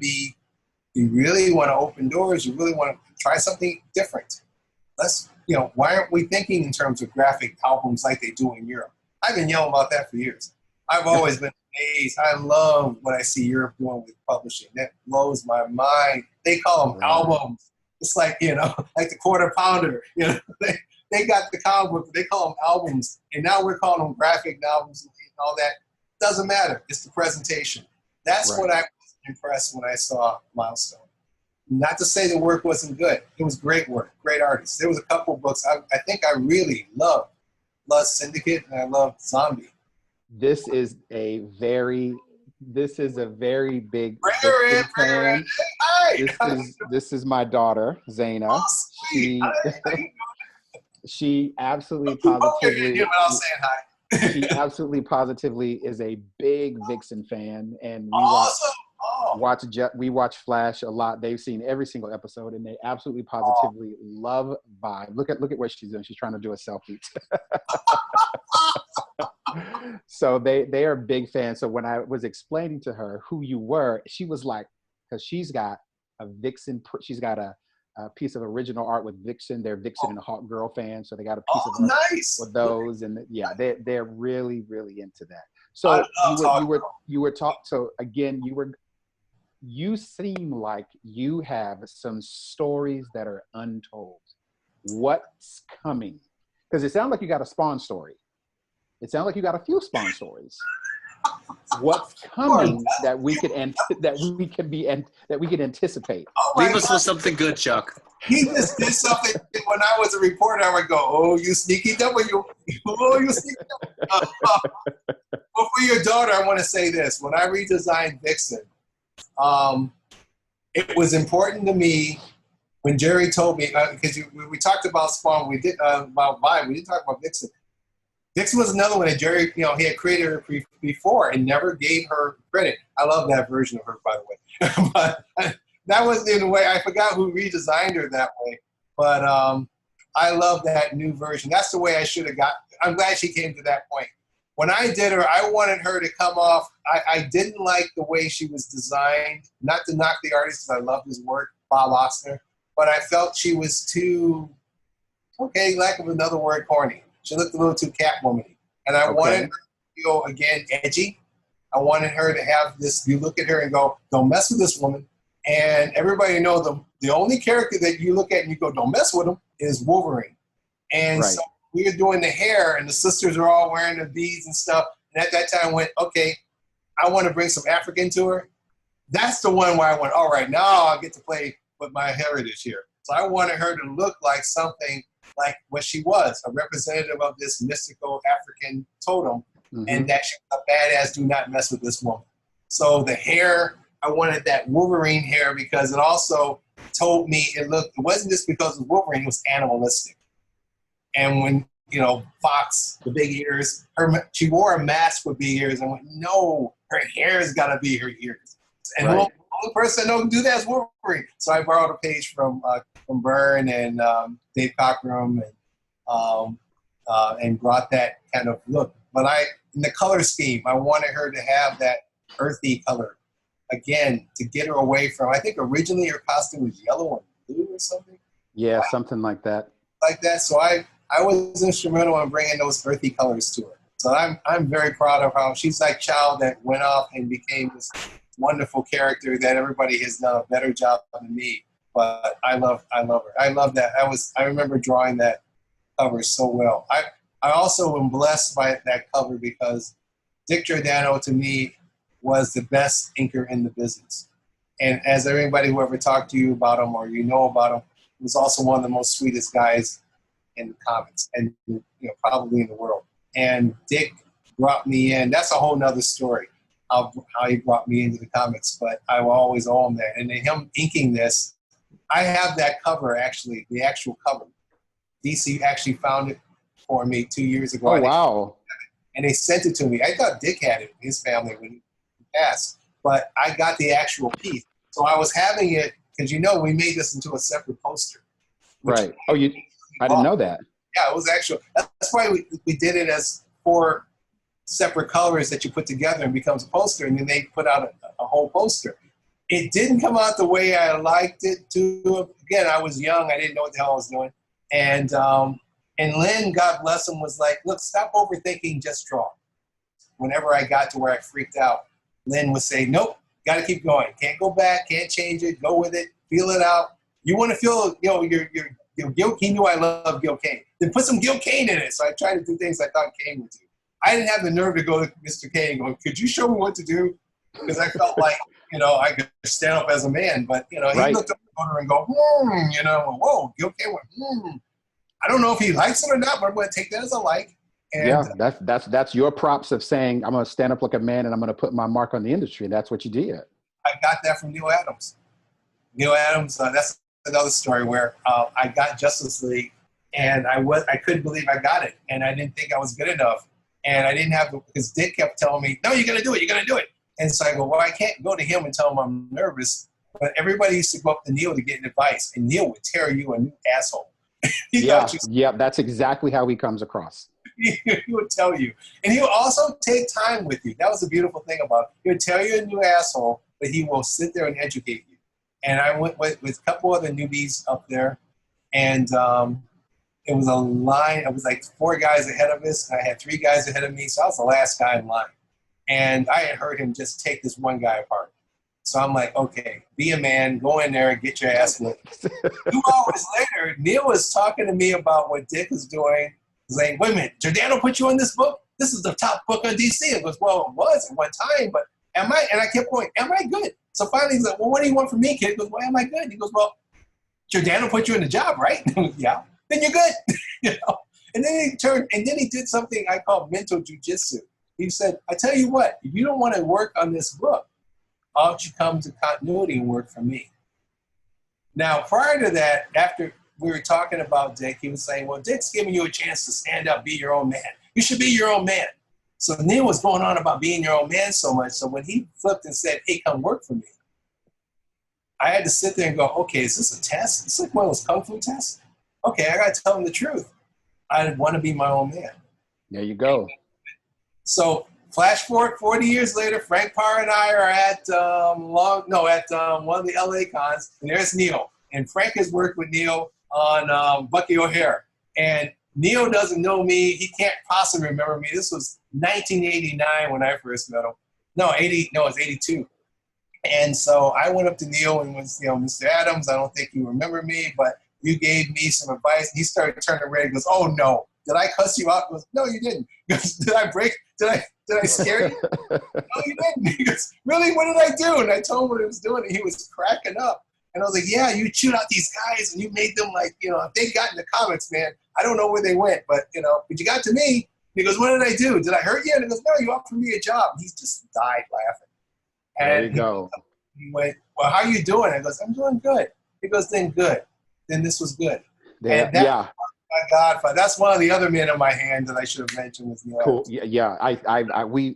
open doors, you really want to try something different. Let's, why aren't we thinking in terms of graphic albums like they do in Europe? I've been yelling about that for years. I've always been amazed. I love what I see Europe doing with publishing. That blows my mind. They call them albums. It's like, like the Quarter Pounder. They got the comic book, but they call them albums. And now we're calling them graphic novels and all that. Doesn't matter. It's the presentation. That's what I was impressed when I saw Milestone. Not to say the work wasn't good. It was great work, great artists. There was a couple of books I think I really loved. Loved Syndicate and I loved Zombie. This is a very big fan. This is my daughter, Zaina. Oh, she absolutely positively she hi. absolutely positively is a big Vixen fan, and we watch Flash a lot. They've seen every single episode, and they absolutely positively love Vibe. Look at what she's doing. She's trying to do a selfie. So they are big fans. So when I was explaining to her who you were, she was like, because she's got a Vixen, she's got a piece of original art with Vixen. They're Vixen and a Hawk Girl fans, so they got a piece of art with those, and they're really, really into that. So you were talking. So again, you seem like you have some stories that are untold. What's coming? Because it sounds like you got a Spawn story. It sounds like you got a few Spawn stories. What's coming that we can anticipate? Leave us with something good, Chuck. He just did something when I was a reporter. I would go, "Oh, you sneaky W! Oh, you sneaky W!" But for your daughter, I want to say this: when I redesigned Vixen, it was important to me when Jerry told me because we talked about Spawn, we did about Vibe, we didn't talk about Vixen. Vixen was another one that Jerry, he had created her before and never gave her credit. I love that version of her, by the way. But that wasn't in the way. I forgot who redesigned her that way. But I love that new version. That's the way I should have got. I'm glad she came to that point. When I did her, I wanted her to come off. I didn't like the way she was designed. Not to knock the artist, because I love his work, Bob Oxner. But I felt she was too, lack of another word, corny. She looked a little too Catwoman-y. And I wanted her to feel, again, edgy. I wanted her to have this, you look at her and go, don't mess with this woman. And everybody knows the only character that you look at and you go, don't mess with him, is Wolverine. And so we were doing the hair, and the sisters are all wearing the beads and stuff. And at that time I went, okay, I want to bring some African to her. That's the one where I went, all right, now I'll get to play with my heritage here. So I wanted her to look like something like what she was, a representative of this mystical African totem, and that she was a badass, do not mess with this woman. So the hair, I wanted that Wolverine hair because it also told me it wasn't just because of Wolverine, it was animalistic. And when, Fox, the big ears, she wore a mask with big ears, and I went, no, her hair's got to be her ears. And the only person that knows do that is Wolverine. So I borrowed a page from Byrne and Dave Cockrum and brought that kind of look. But in the color scheme, I wanted her to have that earthy color. Again, to get her away from, I think originally her costume was yellow and blue or something. Yeah, something like that. So I was instrumental in bringing those earthy colors to her. So I'm very proud of how she's like child that went off and became this wonderful character that everybody has done a better job than me. But I love her. I love that. I remember drawing that cover so well. I also am blessed by that cover because Dick Giordano, to me, was the best inker in the business. And as everybody who ever talked to you about him or you know about him, was also one of the most sweetest guys in the comics and probably in the world. And Dick brought me in. That's a whole nother story, how he brought me into the comics, but I will always owe him that. And him inking this, I have that cover, actually, the actual cover. DC actually found it for me 2 years ago. Oh, wow. And they sent it to me. I thought Dick had it, his family, when he passed. But I got the actual piece. So I was having it, because we made this into a separate poster. Right. Oh, I didn't know that. Yeah, it was actual. That's why we did it as 4 separate colors that you put together and becomes a poster, and then they put out a whole poster. It didn't come out the way I liked it to. Again, I was young. I didn't know what the hell I was doing. And Lynn, God bless him, was like, look, stop overthinking, just draw. Whenever I got to where I freaked out, Lynn would say, nope, got to keep going. Can't go back, can't change it, go with it, feel it out. You want to feel, your Gil, he knew I loved Gil Kane. Then put some Gil Kane in it. So I tried to do things I thought Kane would do. I didn't have the nerve to go to Mr. Kane going, could you show me what to do? Because I felt like, I could stand up as a man. But, he Right. looked at the photo and go, whoa, Gil Kane went, I don't know if he likes it or not, but I'm going to take that as a like. And, yeah, that's your props of saying, I'm going to stand up like a man and I'm going to put my mark on the industry. And that's what you did. I got that from Neil Adams. Neil Adams, that's another story where I got Justice League and I couldn't believe I got it. And I didn't think I was good enough. And I didn't have because Dick kept telling me, no, you're going to do it. You're going to do it. And so I go, well, I can't go to him and tell him I'm nervous. But everybody used to go up to Neil to get advice. And Neil would tear you a new asshole. Yeah, that's exactly how he comes across. He would tell you. And he would also take time with you. That was the beautiful thing about it. He would tell you a new asshole, but he will sit there and educate you. And I went with a couple other newbies up there. And it was a line. It was like 4 guys ahead of us. I had 3 guys ahead of me. So I was the last guy in line. And I had heard him just take this one guy apart. So I'm like, okay, be a man, go in there and get your ass licked. 2 hours later, Neil was talking to me about what Dick was doing. He's like, wait a minute, Giordano put you in this book? This is the top book on DC. It goes, well, it was at one time, but am I? And I kept going, am I good? So finally he's like, well, what do you want from me, kid? He goes, well, am I good? He goes, well, Giordano put you in the job, right? Yeah, then you're good. And then he did something I call mental jujitsu. He said, I tell you what, if you don't want to work on this book, why don't you come to continuity and work for me? Now, prior to that, after we were talking about Dick, he was saying, well, Dick's giving you a chance to stand up, be your own man. You should be your own man. So Neil was going on about being your own man so much. So when he flipped and said, hey, come work for me, I had to sit there and go, okay, is this a test? It's like one of those Kung Fu tests. Okay, I got to tell him the truth. I want to be my own man. There you go. So flash forward 40 years later, Frank Parr and I are at one of the LA cons, and there's Neil. And Frank has worked with Neil on Bucky O'Hare. And Neil doesn't know me. He can't possibly remember me. This was 1989 when I first met him. It's 82. And so I went up to Neil and was, Mr. Adams, I don't think you remember me, but you gave me some advice. And he started turning red. He goes, oh, no. Did I cuss you out? He goes, no, you didn't. He goes, did I scare you? No, you didn't. He goes, really? What did I do? And I told him what he was doing, and he was cracking up. And I was like, yeah, you chewed out these guys, and you made them like, if they got in the comics, man, I don't know where they went, but you got to me. He goes, what did I do? Did I hurt you? And he goes, no, you offered me a job. And he just died laughing. And there you go. He went, well, how are you doing? I goes, I'm doing good. He goes, then good. Then this was good. Yeah. And that, my God, that's one of the other men in my hand that I should have mentioned was Neil. Cool. Yeah.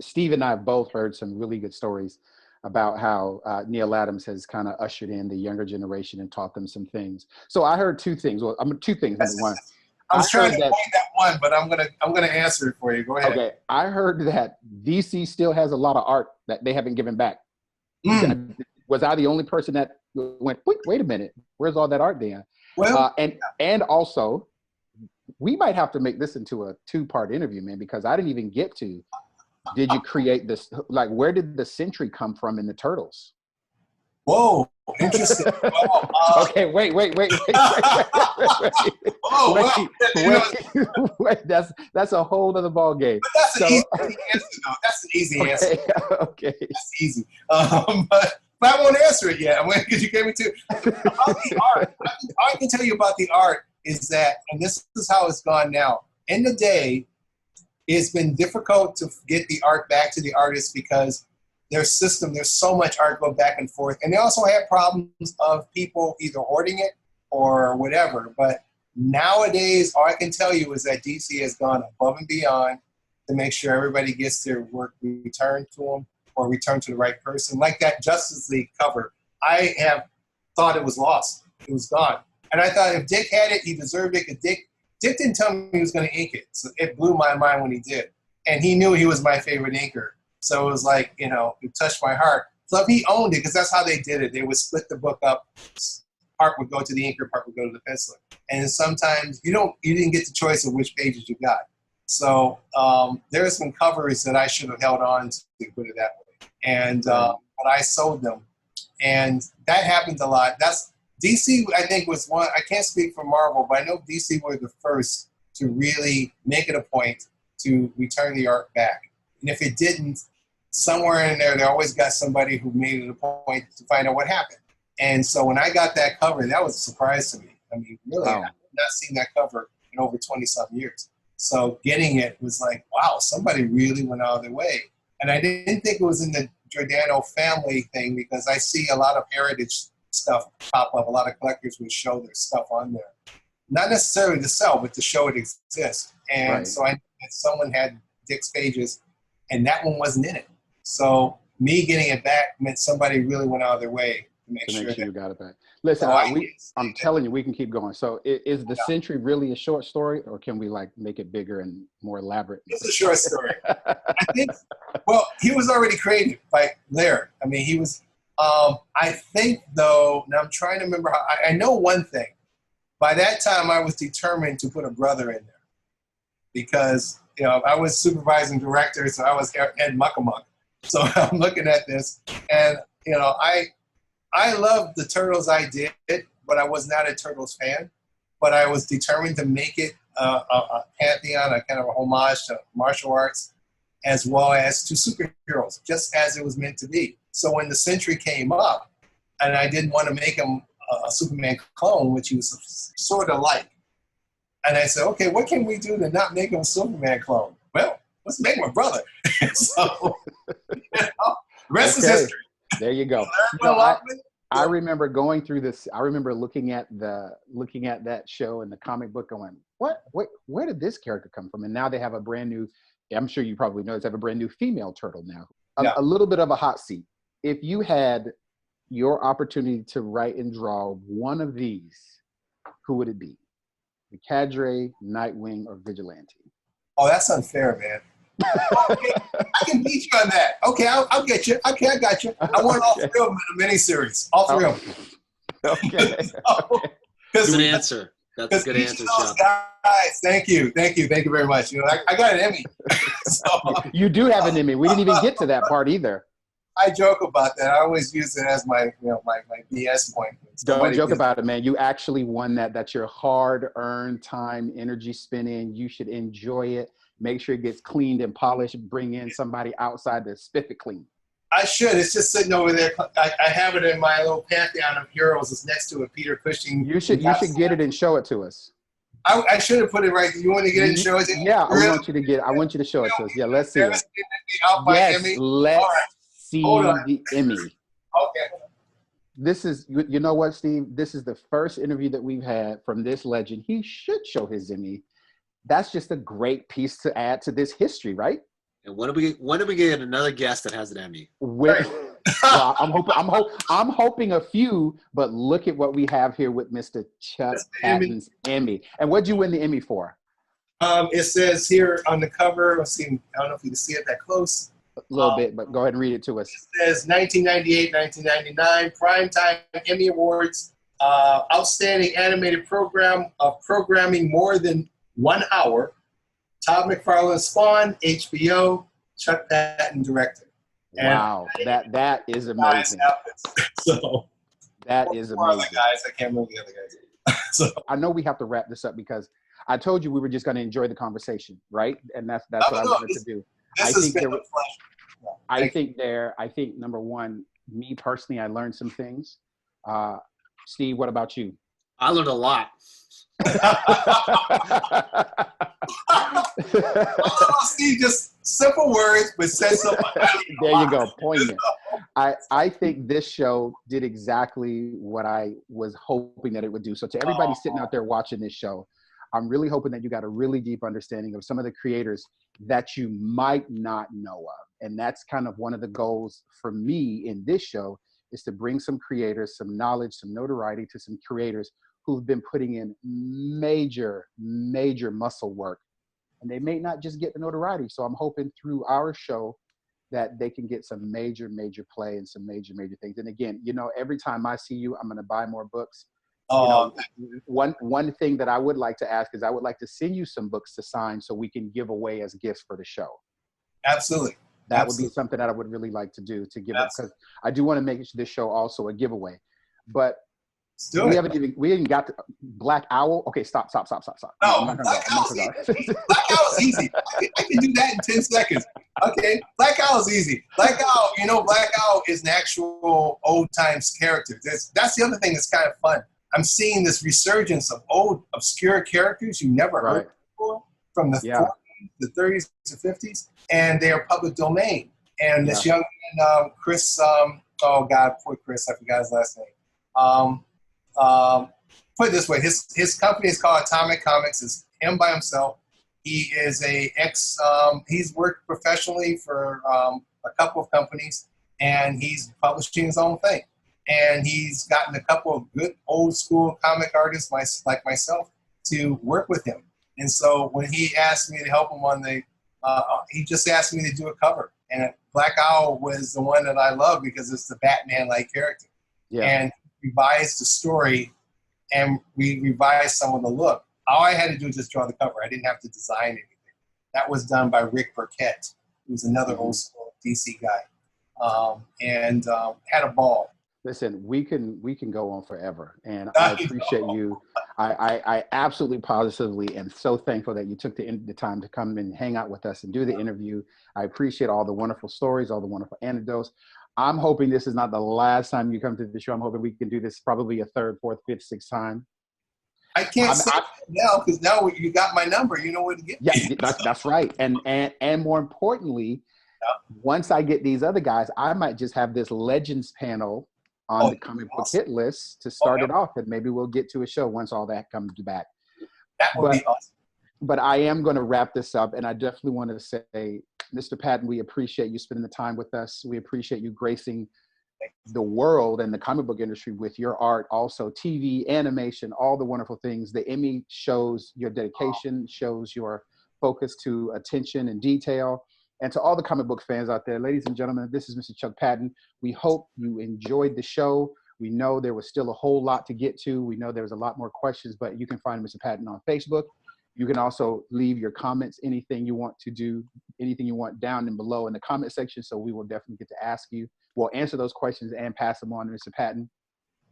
Steve and I have both heard some really good stories about how Neil Adams has kind of ushered in the younger generation and taught them some things. So I heard 2 things. Well, two things. Number one, I was trying to find that one, but I'm gonna answer it for you. Go ahead. Okay. I heard that DC still has a lot of art that they haven't given back. Was I the only person that went, wait a minute, where's all that art then? Well, and also, we might have to make this into a 2-part interview, man, because I didn't even get to did you create this? Like, where did the Sentry come from in the Turtles? Whoa, interesting. Okay, wait. That's a whole other ball game. But that's an easy answer, though. That's an easy answer. Okay. That's easy. But I won't answer it yet. Because you gave me two. About the art, all I can tell you about the art is that, and this is how it's gone now. In the day, it's been difficult to get the art back to the artists because there's so much art go back and forth. And they also have problems of people either hoarding it or whatever. But nowadays, all I can tell you is that DC has gone above and beyond to make sure everybody gets their work returned to them or returned to the right person. Like that Justice League cover, I have thought it was lost. It was gone. And I thought if Dick had it, he deserved it. Because Dick didn't tell me he was going to ink it. So it blew my mind when he did. And he knew he was my favorite inker. So it was like, it touched my heart. So if he owned it, because that's how they did it. They would split the book up. Part would go to the inker, part would go to the penciler. And sometimes you didn't get the choice of which pages you got. So there are some covers that I should have held on to, put it that way. And but I sold them. And that happens a lot. That's DC, I think, was one. I can't speak for Marvel, but I know DC were the first to really make it a point to return the art back. And if it didn't, somewhere in there, they always got somebody who made it a point to find out what happened. And so when I got that cover, that was a surprise to me. I mean, really, I've not seen that cover in over 20-something years. So getting it was like, wow, somebody really went out of their way. And I didn't think it was in the Giordano family thing because I see a lot of heritage stuff pop up. A lot of collectors would show their stuff on there. Not necessarily to sell, but to show it exists. And so I knew that someone had Dick's pages, and that one wasn't in it. So me getting it back meant somebody really went out of their way to make sure you got it back. Listen, I'm telling you, we can keep going. So is the Sentry really a short story, or can we like make it bigger and more elaborate? It's a short story. I think, well, he was already created by Laird. I mean, he was, I think though, now I'm trying to remember how, I know one thing. By that time, I was determined to put a brother in there because, I was supervising director, so I was Ed Muckamuck. So I'm looking at this, and, I loved the Turtles I did, but I was not a Turtles fan. But I was determined to make it a pantheon, a kind of a homage to martial arts, as well as to superheroes, just as it was meant to be. So when the Sentry came up, and I didn't want to make him a Superman clone, which he was sort of like, and I said, okay, what can we do to not make him a Superman clone? Well, let's make him a brother. So, the rest is history. There you go. I remember going through this. I remember looking at that show and the comic book going, where did this character come from? And now they have a brand new, I'm sure you probably know, they have a brand new female turtle now. A little bit of a hot seat. If you had your opportunity to write and draw one of these, who would it be? The Cadre, Nightwing, or Vigilante? Oh, that's unfair, man. Okay, I can beat you on that. Okay, I'll get you. Okay, I got you. I want all three of them in a miniseries. All three of them. Okay. Good answer. That's a good answer, Chuck. Guys, thank you very much. I got an Emmy. So, you do have an Emmy. We didn't even get to that part either. I joke about that. I always use it as my BS point. Don't joke about it, man. You actually won that. That's your hard-earned time, energy spinning. You should enjoy it. Make sure it gets cleaned and polished. Bring in somebody outside to spiff it clean. I should. It's just sitting over there. I have it in my little pantheon of heroes. It's next to it. Peter Cushing. You should get it and show it to us. I should have put it right. You want to get it and show it to me? Yeah, I want you to show it to us. Yeah, let's see it. Yes, let's see the Emmy. Okay. This is, you know what, Steve? This is the first interview that we've had from this legend. He should show his Emmy. That's just a great piece to add to this history, right? And when do we get another guest that has an Emmy? Well, I'm hoping a few, but look at what we have here with Mr. Chuck Patton's Emmy. And what'd you win the Emmy for? It says here on the cover, let's see, I don't know if you can see it that close. A little bit, but go ahead and read it to us. It says 1998, 1999, Primetime Emmy Awards, Outstanding Animated Program of Programming More Than 1 Hour, Todd McFarlane's Spawn, HBO, Chuck Patton directed. Wow, that is amazing. So that is amazing. Other guys, I can't remember the other guys. So I know we have to wrap this up because I told you we were just going to enjoy the conversation, right? And that's what I wanted to do. I think number one, me personally, I learned some things. Steve, what about you? I learned a lot. Steve, just simple words, but says something. There you go, poignant. I think this show did exactly what I was hoping that it would do. So to everybody sitting out there watching this show, I'm really hoping that you got a really deep understanding of some of the creators that you might not know of. And that's kind of one of the goals for me in this show, is to bring some creators, some knowledge, some notoriety to some creators who've been putting in major, major muscle work. And they may not just get the notoriety. So I'm hoping through our show that they can get some major, major play and some major, major things. And again, every time I see you, I'm going to buy more books. One thing that I would like to ask is I would like to send you some books to sign so we can give away as gifts for the show. Absolutely. That would be something that I would really like to do, to give up, because I do want to make this show also a giveaway. But we haven't got to Black Owl. Okay, stop. No, Black Owl's easy. Black Owl's easy. I can do that in 10 seconds. Okay, Black Owl's easy. Black Owl, Black Owl is an actual old times character. That's the other thing that's kind of fun. I'm seeing this resurgence of old obscure characters you never heard before, from the 40s, the 30s, to 50s, and they are public domain. And this young man, Chris, oh God, poor Chris, I forgot his last name. Put it this way, his company is called Atomic Comics. It's him by himself. He is he's worked professionally for a couple of companies, and he's publishing his own thing. And he's gotten a couple of good old school comic artists like myself to work with him. And so when he asked me to help him on he just asked me to do a cover. And Black Owl was the one that I love because it's the Batman-like character. Yeah. And revised the story, and we revised some of the look. All I had to do was just draw the cover. I didn't have to design anything. That was done by Rick Burkett, who's another old school DC guy, and had a ball. Listen, we can go on forever, and I appreciate you. I absolutely positively am so thankful that you took the time to come and hang out with us and do the interview. I appreciate all the wonderful stories, all the wonderful anecdotes. I'm hoping this is not the last time you come to the show. I'm hoping we can do this probably a third, fourth, fifth, sixth time. I can't say now, because now you got my number. You know where to get me. Yeah, that's right. And more importantly, once I get these other guys, I might just have this Legends panel on the comic book hit list to start it off, and maybe we'll get to a show once all that comes back. That would be awesome. But I am going to wrap this up, and I definitely want to say, Mr. Patton, we appreciate you spending the time with us. We appreciate you gracing the world and the comic book industry with your art, also TV, animation, all the wonderful things. The Emmy shows your dedication, shows your focus to attention and detail. And to all the comic book fans out there, ladies and gentlemen, this is Mr. Chuck Patton. We hope you enjoyed the show. We know there was still a whole lot to get to. We know there was a lot more questions, but you can find Mr. Patton on Facebook. You can also leave your comments, anything you want to do, anything you want down and below in the comment section. So we will definitely get to ask you. We'll answer those questions and pass them on to Mr. Patton.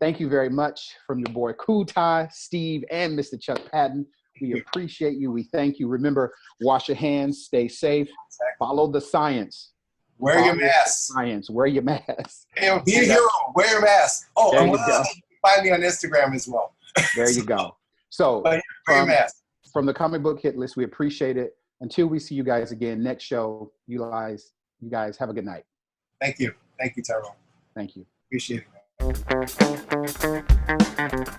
Thank you very much from your boy Kutai, Steve, and Mr. Chuck Patton. We appreciate you. We thank you. Remember, wash your hands, stay safe, follow the science. Wear your mask. Science, wear your mask. Hey, be a hero, wear your mask. Oh, there you go. Find me on Instagram as well. There you go. So, wear your mask. From the comic book hit list, we appreciate it. Until we see you guys again next show, you guys have a good night. Thank you. Thank you, Tyrone. Thank you. Appreciate it.